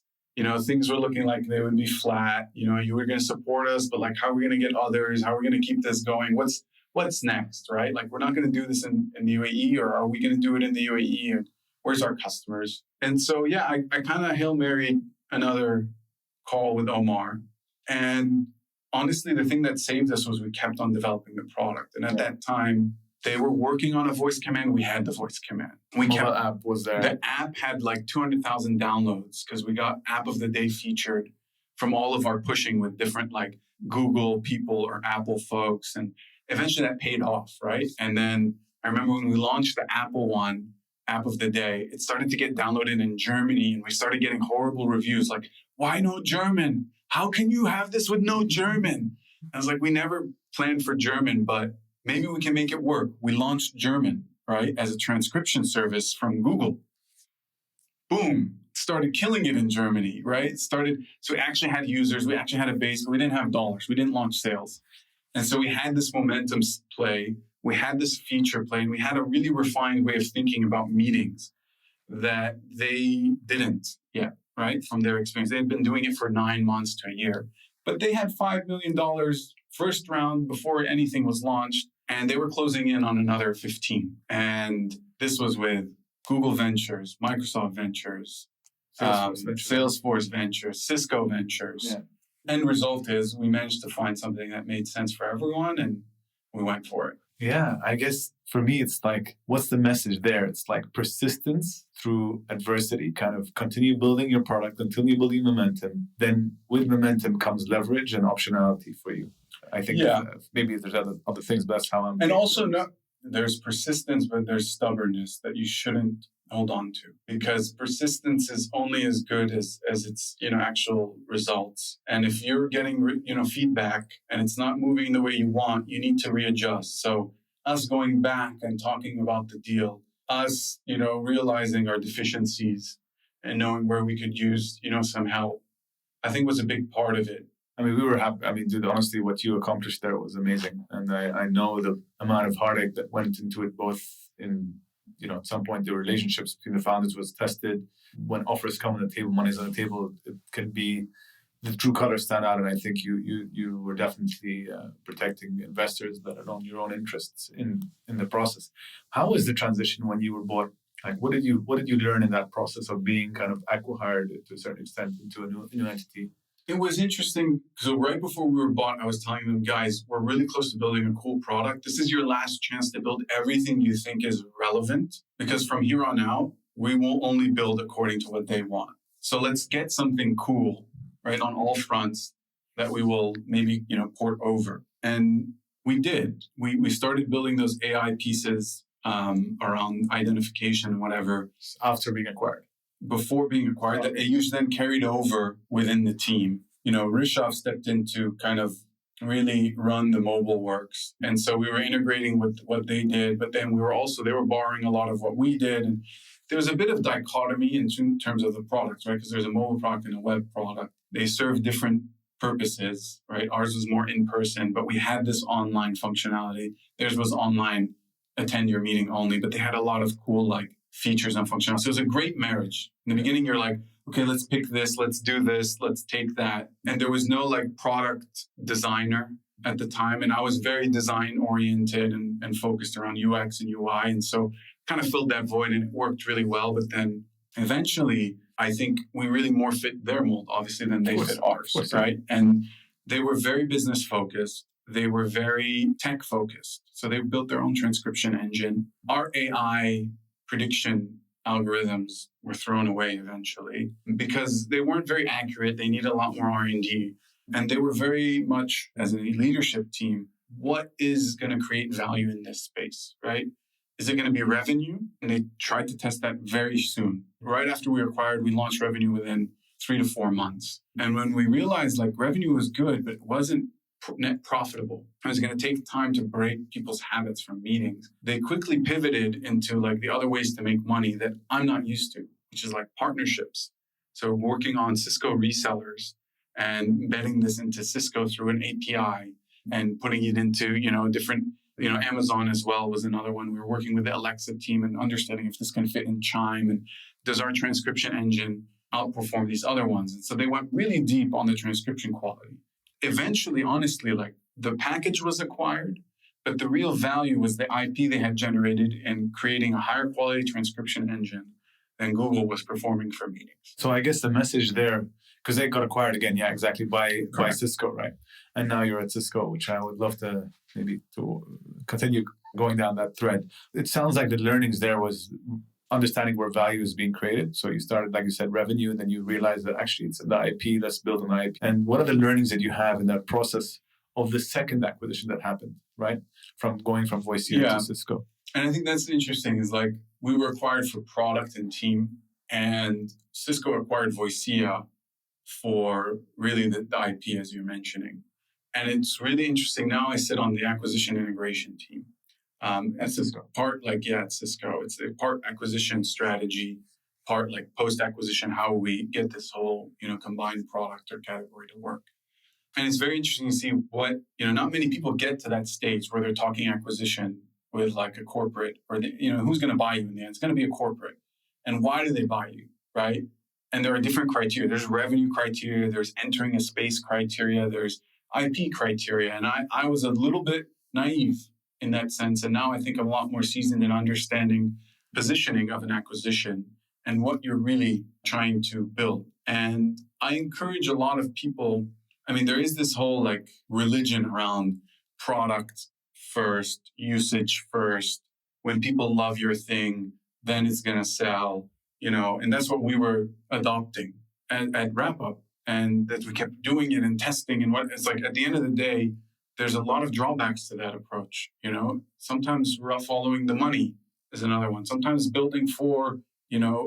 Things were looking like they would be flat. You were going to support us, but like, how are we going to get others? How are we going to keep this going? What's next, right? Like, we're not going to do this in the UAE, or are we going to do it in the UAE? And where's our customers? And so, I kind of Hail Married another call with Omar. And honestly, the thing that saved us was we kept on developing the product. And at that time, they were working on a voice command. We had the voice command. App was there. The app had like 200,000 downloads because we got App of the Day featured from all of our pushing with different like Google people or Apple folks. And eventually that paid off, right? And then I remember when we launched the Apple one, app of the day, it started to get downloaded in Germany and we started getting horrible reviews like, why no German? How can you have this with no German? I was like, we never planned for German, but maybe we can make it work. We launched German, right, as a transcription service from Google. Boom, started killing it in Germany, right? So we actually had users, we actually had a base, but we didn't have dollars. We didn't launch sales. And so we had this momentum play, we had this feature play, and we had a really refined way of thinking about meetings that they didn't yet, right? From their experience. They had been doing it for 9 months to a year, but they had $5 million first round before anything was launched, and they were closing in on another 15. And this was with Google Ventures, Microsoft Ventures, Salesforce Ventures, Cisco Ventures. Yeah. End result is we managed to find something that made sense for everyone, and we went for it. Yeah, I guess for me, it's like, what's the message there? It's like persistence through adversity, kind of continue building your product until you build momentum. Then with momentum comes leverage and optionality for you. I think maybe there's other things, but that's how I'm... And also, there's persistence, but there's stubbornness that you shouldn't hold on to, because persistence is only as good as its actual results. And if you're getting feedback and it's not moving the way you want, you need to readjust. So us going back and talking about the deal, us realizing our deficiencies and knowing where we could use some help, I think was a big part of it. I mean, we were happy. I mean, dude, honestly, what you accomplished there was amazing. And I know the amount of heartache that went into it, both in, at some point, the relationships between the founders was tested. When offers come on the table, money's on the table, it can be, the true colors stand out. And I think you were definitely protecting investors that are on your own interests in the process. How was the transition when you were bought? Like, what did you learn in that process of being kind of acqui-hired to a certain extent into a new entity? It was interesting. So right before we were bought, I was telling them, guys, we're really close to building a cool product. This is your last chance to build everything you think is relevant, because from here on out, we will only build according to what they want. So let's get something cool, right, on all fronts that we will maybe, port over. And we did. We started building those AI pieces around identification and whatever. After being acquired. Before being acquired, that AUs then carried over within the team. Rishabh stepped in to kind of really run the mobile works. And so we were integrating with what they did, but then they were borrowing a lot of what we did. And there was a bit of dichotomy in terms of the products, right? Because there's a mobile product and a web product. They serve different purposes, right? Ours was more in person, but we had this online functionality. Theirs was online, attend your meeting only, but they had a lot of cool, features and functionality. So it was a great marriage. In the beginning, you're like, okay, let's pick this, let's do this, let's take that. And there was no product designer at the time. And I was very design oriented and focused around UX and UI. And so kind of filled that void and it worked really well. But then eventually, I think we really more fit their mold, obviously, than they fit ours, right? And they were very business focused. They were very tech focused. So they built their own transcription engine. Our AI prediction algorithms were thrown away eventually because they weren't very accurate. They needed a lot more R&D. And they were very much, as a leadership team, what is going to create value in this space, right? Is it going to be revenue? And they tried to test that very soon. Right after we were acquired, we launched revenue within 3 to 4 months. And when we realized revenue was good, but it wasn't net profitable, it was going to take time to break people's habits from meetings. They quickly pivoted into the other ways to make money that I'm not used to, which is partnerships. So working on Cisco resellers and embedding this into Cisco through an API and putting it into, different, Amazon as well was another one. We were working with the Alexa team and understanding if this can fit in Chime and does our transcription engine outperform these other ones. And so they went really deep on the transcription quality. Eventually, honestly, the package was acquired, but the real value was the IP they had generated in creating a higher quality transcription engine than Google was performing for meetings. So I guess the message there, because they got acquired again, yeah, exactly, by Cisco, right? And now you're at Cisco, which I would love to maybe to continue going down that thread. It sounds like the learnings there was understanding where value is being created. So you started, like you said, revenue, and then you realized that actually it's the IP, let's build an IP. And what are the learnings that you have in that process of the second acquisition that happened, right? From going from Voicea to Cisco? And I think that's interesting is like we were acquired for product and team, and Cisco acquired Voicea for really the IP, as you're mentioning. And it's really interesting. Now I sit on the acquisition integration team. At Cisco. Part at Cisco. It's a part acquisition strategy, part like post-acquisition, how we get this whole, combined product or category to work. And it's very interesting to see what, not many people get to that stage where they're talking acquisition with like a corporate or, who's going to buy you in the end? It's going to be a corporate. And why do they buy you, right? And there are different criteria. There's revenue criteria. There's entering a space criteria. There's IP criteria. And I was a little bit naive in that sense. And now I think I'm a lot more seasoned in understanding positioning of an acquisition and what you're really trying to build. And I encourage a lot of people. I mean, there is this whole like religion around product first, usage first. When people love your thing, then it's going to sell, and that's what we were adopting at Wrappup. And that we kept doing it and testing. And what it's like at the end of the day, there's a lot of drawbacks to that approach. Sometimes following the money is another one. Sometimes building for,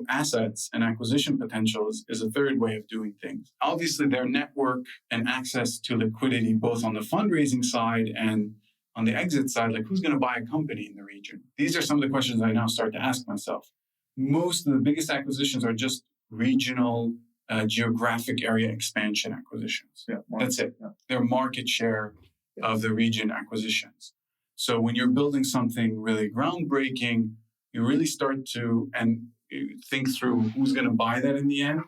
assets and acquisition potential is a third way of doing things. Obviously, their network and access to liquidity, both on the fundraising side and on the exit side, like who's going to buy a company in the region? These are some of the questions I now start to ask myself. Most of the biggest acquisitions are just regional, geographic area expansion acquisitions. Yeah, that's it. Yeah. They're market share of the region acquisitions. So when you're building something really groundbreaking, you really start to think through who's going to buy that in the end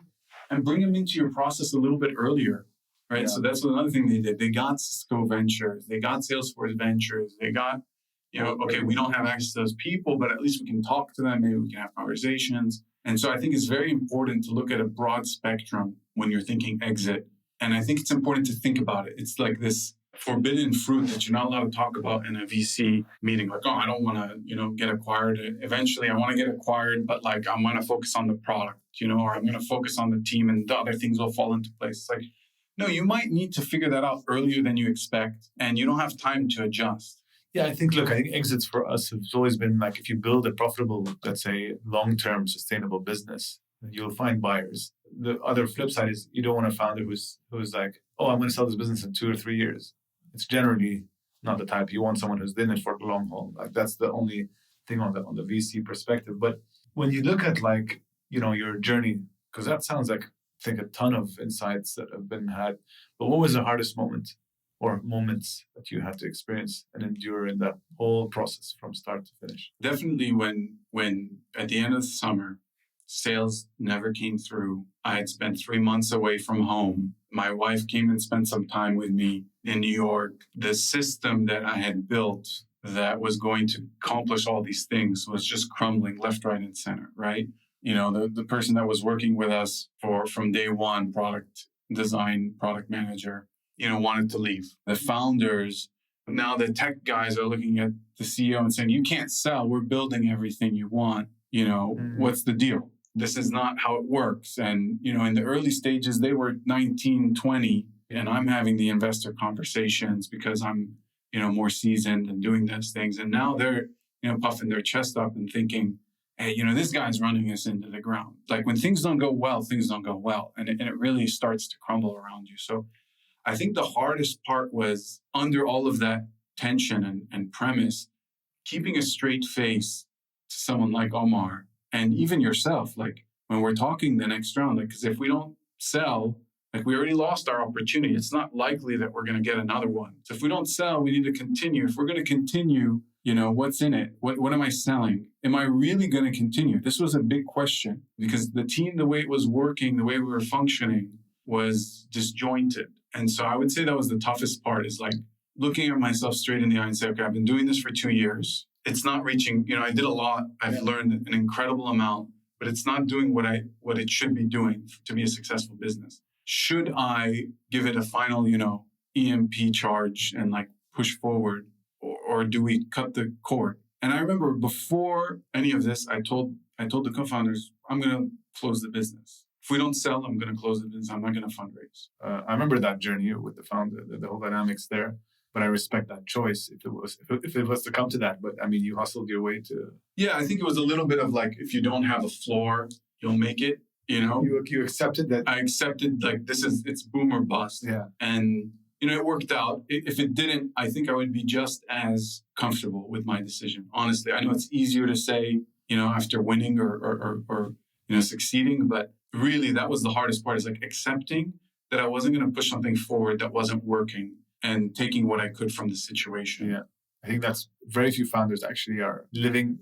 and bring them into your process a little bit earlier, right? Yeah. So that's another thing they did. They got Cisco Ventures, they got Salesforce Ventures, they got, okay, we don't have access to those people, but at least we can talk to them, maybe we can have conversations. And so I think it's very important to look at a broad spectrum when you're thinking exit. And I think it's important to think about it. It's like this forbidden fruit that you're not allowed to talk about in a VC meeting. Like, I don't want to, get acquired. Eventually, I want to get acquired, but like, I'm going to focus on the product, or I'm going to focus on the team and the other things will fall into place. It's like, no, you might need to figure that out earlier than you expect, and you don't have time to adjust. Yeah, I think exits for us have always been like if you build a profitable, let's say, long-term sustainable business, you'll find buyers. The other flip side is you don't want a founder who's like, I'm going to sell this business in 2 or 3 years. It's generally not the type. You want someone who's in it for the long haul. Like that's the only thing on the VC perspective. But when you look at your journey, because that sounds like I think a ton of insights that have been had. But what was the hardest moment or moments that you had to experience and endure in that whole process from start to finish? Definitely when at the end of the summer, sales never came through. I had spent 3 months away from home. My wife came and spent some time with me in New York. The system that I had built that was going to accomplish all these things was just crumbling left, right, and center, right? The person that was working with us from day one, product design, product manager, wanted to leave. The founders, now the tech guys are looking at the CEO and saying, you can't sell. We're building everything you want. What's the deal? This is not how it works. And, in the early stages, they were 19, 20, and I'm having the investor conversations because I'm, more seasoned and doing those things. And now they're, puffing their chest up and thinking, hey, this guy's running us into the ground. Like when things don't go well, things don't go well. And it really starts to crumble around you. So I think the hardest part was under all of that tension and premise, keeping a straight face to someone like Omar and even yourself, like when we're talking the next round, like, because if we don't sell, like we already lost our opportunity. It's not likely that we're going to get another one. So if we don't sell, we need to continue. If we're going to continue, what's in it? What am I selling? Am I really going to continue? This was a big question because the team, the way it was working, the way we were functioning was disjointed. And so I would say that was the toughest part is like looking at myself straight in the eye and say, okay, I've been doing this for 2 years. It's not reaching, I did a lot. I've learned an incredible amount, but it's not doing what it should be doing to be a successful business. Should I give it a final, EMP charge and like push forward or do we cut the cord? And I remember before any of this, I told the co-founders, I'm going to close the business. If we don't sell, I'm going to close the business. I'm not going to fundraise. I remember that journey with the founder, the whole dynamics there. but I respect that choice if it was to come to that. But I mean, you hustled your way to. Yeah, I think it was a little bit of like, if you don't have a floor, you'll make it. You accepted that. I accepted like it's boom or bust. Yeah, and it worked out. If it didn't, I think I would be just as comfortable with my decision. Honestly, I know it's easier to say, after winning or succeeding, but really that was the hardest part, is like accepting that I wasn't going to push something forward that wasn't working and taking what I could from the situation. Yeah. I think that's very few founders actually are living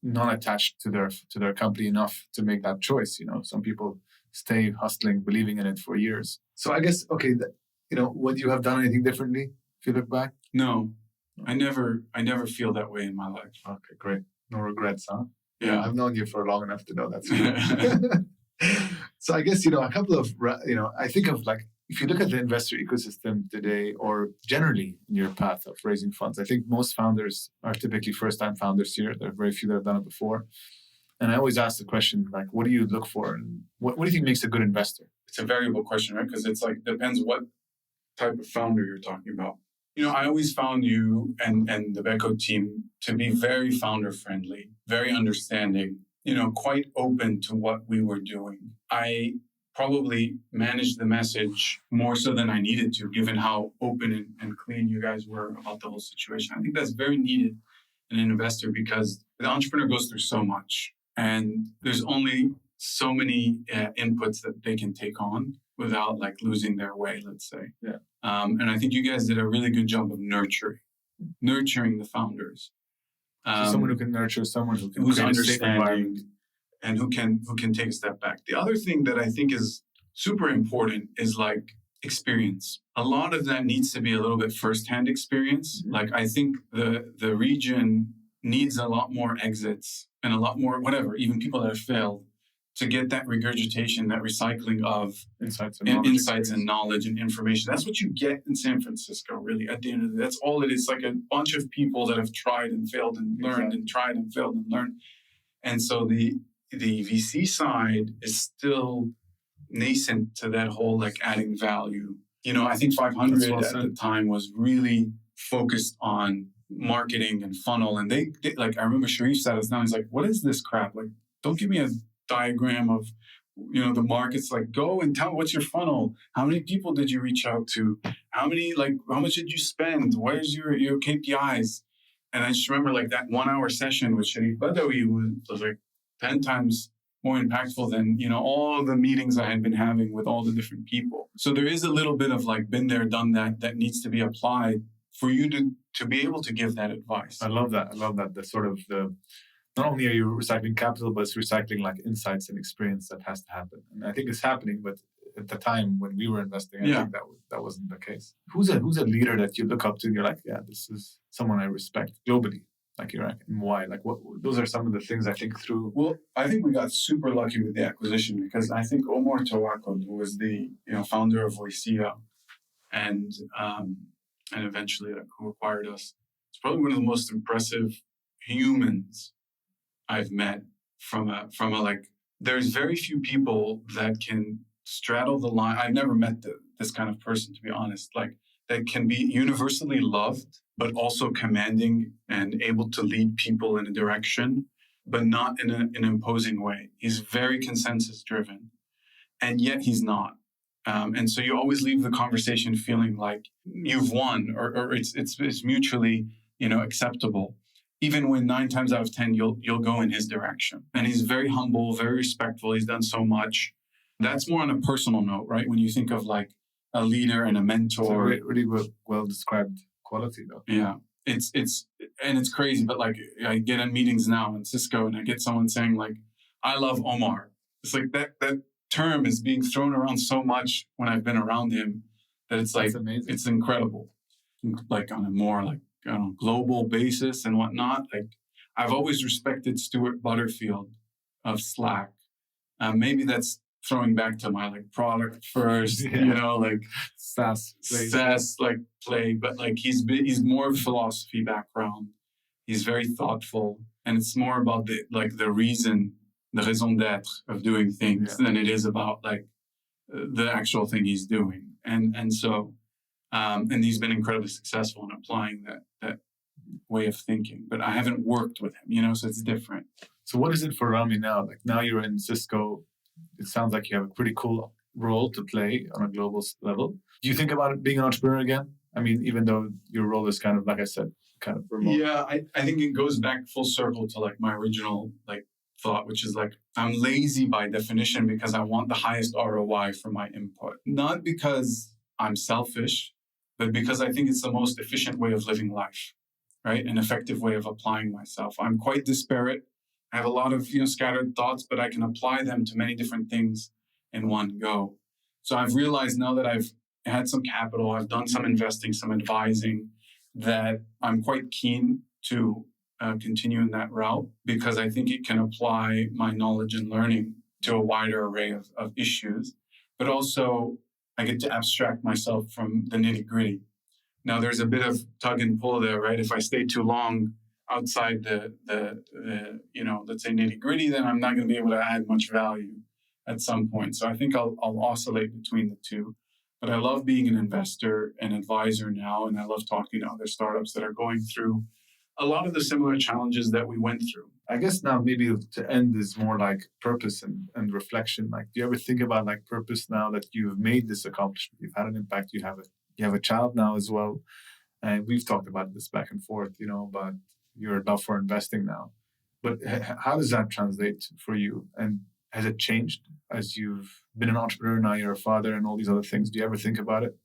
non-attached to their company enough to make that choice. Some people stay hustling, believing in it for years. So I guess, okay, would you have done anything differently if you look back? No, I never feel that way in my life. Okay, great. No regrets, huh? Yeah. I've known you for long enough to know that's So I guess, a couple of, I think of like, if you look at the investor ecosystem today, or generally in your path of raising funds, I think most founders are typically first-time founders here. There are very few that have done it before. And I always ask the question, like, what do you look for? And what do you think makes a good investor? It's a variable question, right? Because it's like, depends what type of founder you're talking about. I always found you and the Beko team to be very founder-friendly, very understanding, quite open to what we were doing. I probably managed the message more so than I needed to, given how open and clean you guys were about the whole situation. I think that's very needed in an investor, because the entrepreneur goes through so much, and there's only so many inputs that they can take on without like losing their way, let's say. Yeah. And I think you guys did a really good job of nurturing the founders. So someone who can nurture, someone who's understanding, and who can take a step back. The other thing that I think is super important is like experience. A lot of that needs to be a little bit firsthand experience. Mm-hmm. Like I think the region needs a lot more exits and a lot more whatever, even people that have failed, to get that regurgitation, that recycling of insights and knowledge and information. That's what you get in San Francisco, really, at the end of the day. That's all it is. Like a bunch of people that have tried and failed and learned and tried and failed and learned. And so the VC side is still nascent to that whole like adding value. I think 500 at the time was really focused on marketing and funnel. And they like, I remember Sharif sat us down. He's like, what is this crap? Like, don't give me a diagram of, the markets. Like, go and tell me, what's your funnel? How many people did you reach out to? How much did you spend? Where's your KPIs? And I just remember like that 1 hour session with Sharif Badawi was like 10 times more impactful than, all the meetings I had been having with all the different people. So there is a little bit of like been there, done that needs to be applied for you to be able to give that advice. I love that. The sort of not only are you recycling capital, but it's recycling like insights and experience that has to happen. And I think it's happening, but at the time when we were investing, I think that wasn't the case. Who's a leader that you look up to and you're like, yeah, this is someone I respect globally? Like you're like, and why? Like what? Those are some of the things I think through. Well, I think we got super lucky with the acquisition, because I think Omar Tawakol, who was the founder of Voicea, and eventually who acquired us, it's probably one of the most impressive humans I've met from a like. There's very few people that can straddle the line. I've never met this kind of person, to be honest. Like that can be universally loved, but also commanding and able to lead people in a direction, but not in an imposing way. He's very consensus driven, and yet he's not. And so you always leave the conversation feeling like you've won, or it's mutually acceptable. Even when 9 times out of 10 you'll go in his direction. And he's very humble, very respectful. He's done so much. That's more on a personal note, right? When you think of like a leader and a mentor. It's a really well described quality, though. Yeah, it's crazy. But like I get in meetings now in Cisco, and I get someone saying like, "I love Omar." It's like that term is being thrown around so much when I've been around him that it's like it's incredible. Like on a more like global basis and whatnot. Like I've always respected Stuart Butterfield of Slack. Maybe that's throwing back to my like product first, like SaaS like play. But like he's more philosophy background. He's very thoughtful, and it's more about the raison d'être of doing things than it is about like the actual thing he's doing. And so And he's been incredibly successful in applying that way of thinking. But I haven't worked with him, so it's different. So what is it for Rami now? Like now you're in Cisco. It sounds like you have a pretty cool role to play on a global level. Do you think about being an entrepreneur again? I mean, even though your role is kind of, like I said, kind of remote. Yeah, I think it goes back full circle to like my original thought, which is like I'm lazy by definition because I want the highest ROI for my input. Not because I'm selfish, but because I think it's the most efficient way of living life, right? An effective way of applying myself. I'm quite disparate. I have a lot of scattered thoughts, but I can apply them to many different things in one go. So I've realized now that I've had some capital, I've done some investing, some advising, that I'm quite keen to continue in that route because I think it can apply my knowledge and learning to a wider array of issues. But also, I get to abstract myself from the nitty-gritty. Now, there's a bit of tug and pull there, right? If I stay too long outside the let's say nitty-gritty, then I'm not going to be able to add much value at some point. So I think I'll oscillate between the two. But I love being an investor and advisor now, and I love talking to other startups that are going through a lot of the similar challenges that we went through. I guess now maybe to end is more like purpose and reflection. Like, do you ever think about like purpose now that you've made this accomplishment? You've had an impact. You have a child now as well, and we've talked about this back and forth. But your love for investing now. But how does that translate for you? And has it changed as you've been an entrepreneur, now you're a father and all these other things? Do you ever think about it?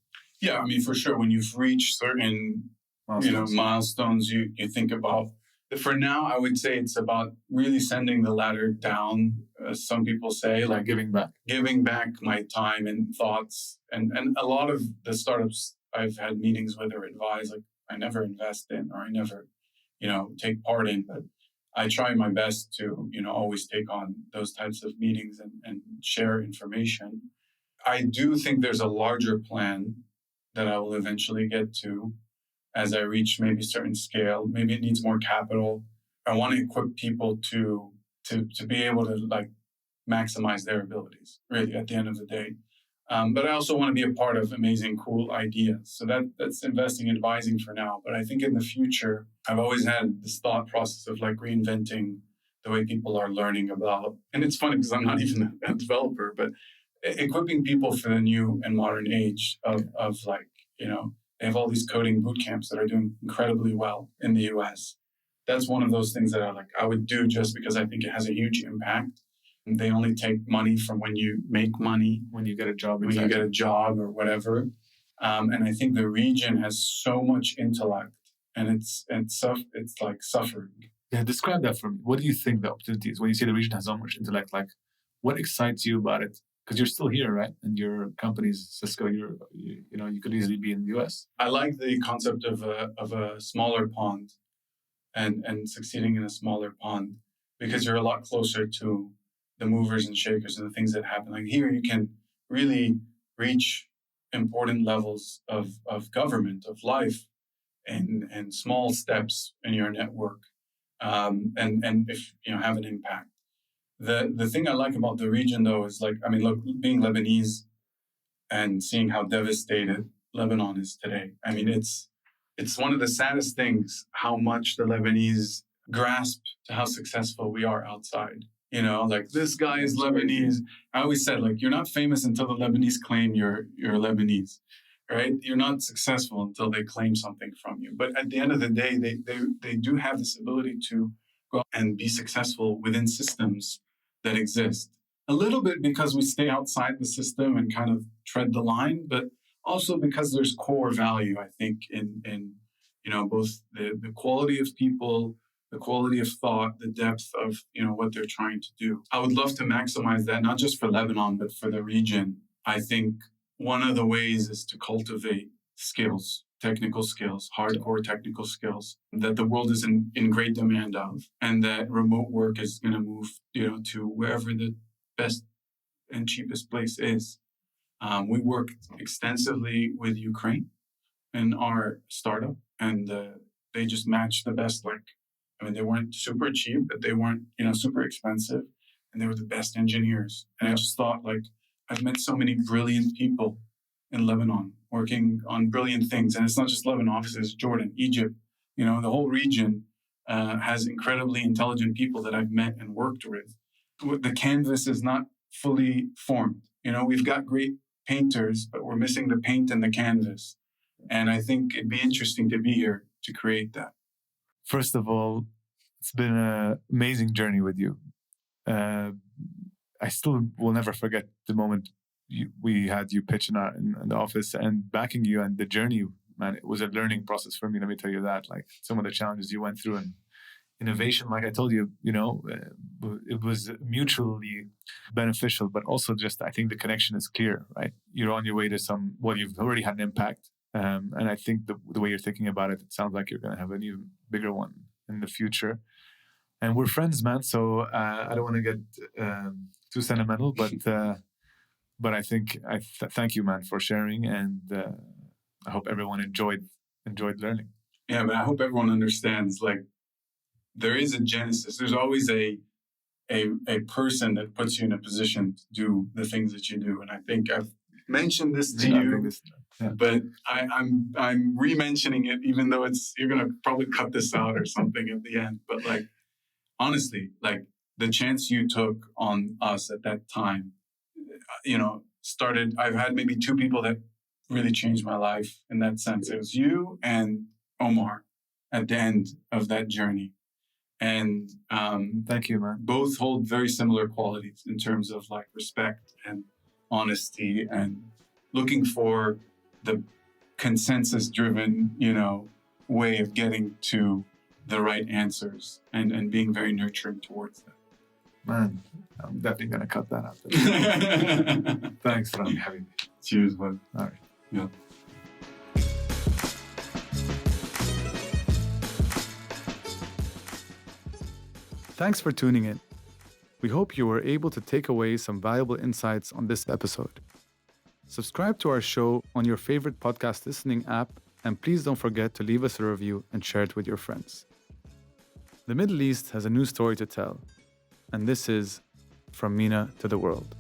Yeah, I mean, for sure. When you've reached certain milestones, you think about. For now, I would say it's about really sending the ladder down, as some people say, like giving back my time and thoughts. And a lot of the startups I've had meetings with or advised, like I never invest in or I never, take part in, but I try my best to, always take on those types of meetings and share information. I do think there's a larger plan that I will eventually get to as I reach maybe a certain scale. Maybe it needs more capital. I want to equip people to be able to like maximize their abilities, really, at the end of the day. But I also want to be a part of amazing, cool ideas. So that's investing, advising for now. But I think in the future, I've always had this thought process of like reinventing the way people are learning about. And it's funny because I'm not even a developer, but equipping people for the new and modern age of like, they have all these coding boot camps that are doing incredibly well in the US. That's one of those things that I would do just because I think it has a huge impact. They only take money from when you make money, when you get a job, when you get a job or whatever. And I think the region has so much intellect, and it's like suffering. Yeah, describe that for me. What do you think the opportunity is when you say the region has so much intellect? Like, what excites you about it? Because you're still here, right? And your company's Cisco. You could easily be in the US. I like the concept of a smaller pond, and succeeding in a smaller pond, because you're a lot closer to the movers and shakers and the things that happen. Like here, you can really reach important levels of government, of life, and small steps in your network, and if have an impact. The thing I like about the region, though, is like, I mean, look, being Lebanese and seeing how devastated Lebanon is today. I mean, it's one of the saddest things how much the Lebanese grasp to how successful we are outside. Like this guy is Lebanese. I always said, like, you're not famous until the Lebanese claim you're Lebanese, right? You're not successful until they claim something from you. But at the end of the day, they do have this ability to go and be successful within systems that exist. A little bit because we stay outside the system and kind of tread the line, but also because there's core value, I think, in both the quality of people, the quality of thought, the depth of what they're trying to do. I would love to maximize that, not just for Lebanon, but for the region. I think one of the ways is to cultivate skills, technical skills, hardcore technical skills that the world is in great demand of, and that remote work is going to move to wherever the best and cheapest place is. We work extensively with Ukraine in our startup, and they just matched the best. They weren't super cheap, but they weren't, super expensive. And they were the best engineers. And I just thought, I've met so many brilliant people in Lebanon, working on brilliant things. And it's not just Lebanon, obviously it's Jordan, Egypt, the whole region has incredibly intelligent people that I've met and worked with. The canvas is not fully formed. We've got great painters, but we're missing the paint and the canvas. And I think it'd be interesting to be here to create that. First of all, it's been an amazing journey with you. I still will never forget the moment we had you pitch in the office and backing you, and the journey, man, it was a learning process for me. Let me tell you that, like some of the challenges you went through and innovation, like I told you, it was mutually beneficial, but also just, I think the connection is clear, right? You're on your way to you've already had an impact. And I think the way you're thinking about it, it sounds like you're going to have an even bigger one in the future. And we're friends, man. So I don't want to get too sentimental, but I think thank you, man, for sharing, and I hope everyone enjoyed learning. Yeah, but I hope everyone understands. Like, there is a genesis. There's always a person that puts you in a position to do the things that you do, and I think I've mentioned this to you, but I'm re-mentioning it, even though you're gonna probably cut this out or something at the end. But like, honestly, like the chance you took on us at that time, I've had maybe two people that really changed my life in that sense. It was you and Omar at the end of that journey. And thank you, man. Both hold very similar qualities in terms of like respect and honesty and looking for the consensus-driven, way of getting to the right answers and being very nurturing towards that. Man, I'm definitely going to cut that out. Thanks for having me. Cheers, bud. All right. Yeah. Thanks for tuning in. We hope you were able to take away some valuable insights on this episode. Subscribe to our show on your favorite podcast listening app, and please don't forget to leave us a review and share it with your friends. The Middle East has a new story to tell, and this is From MENA to the World.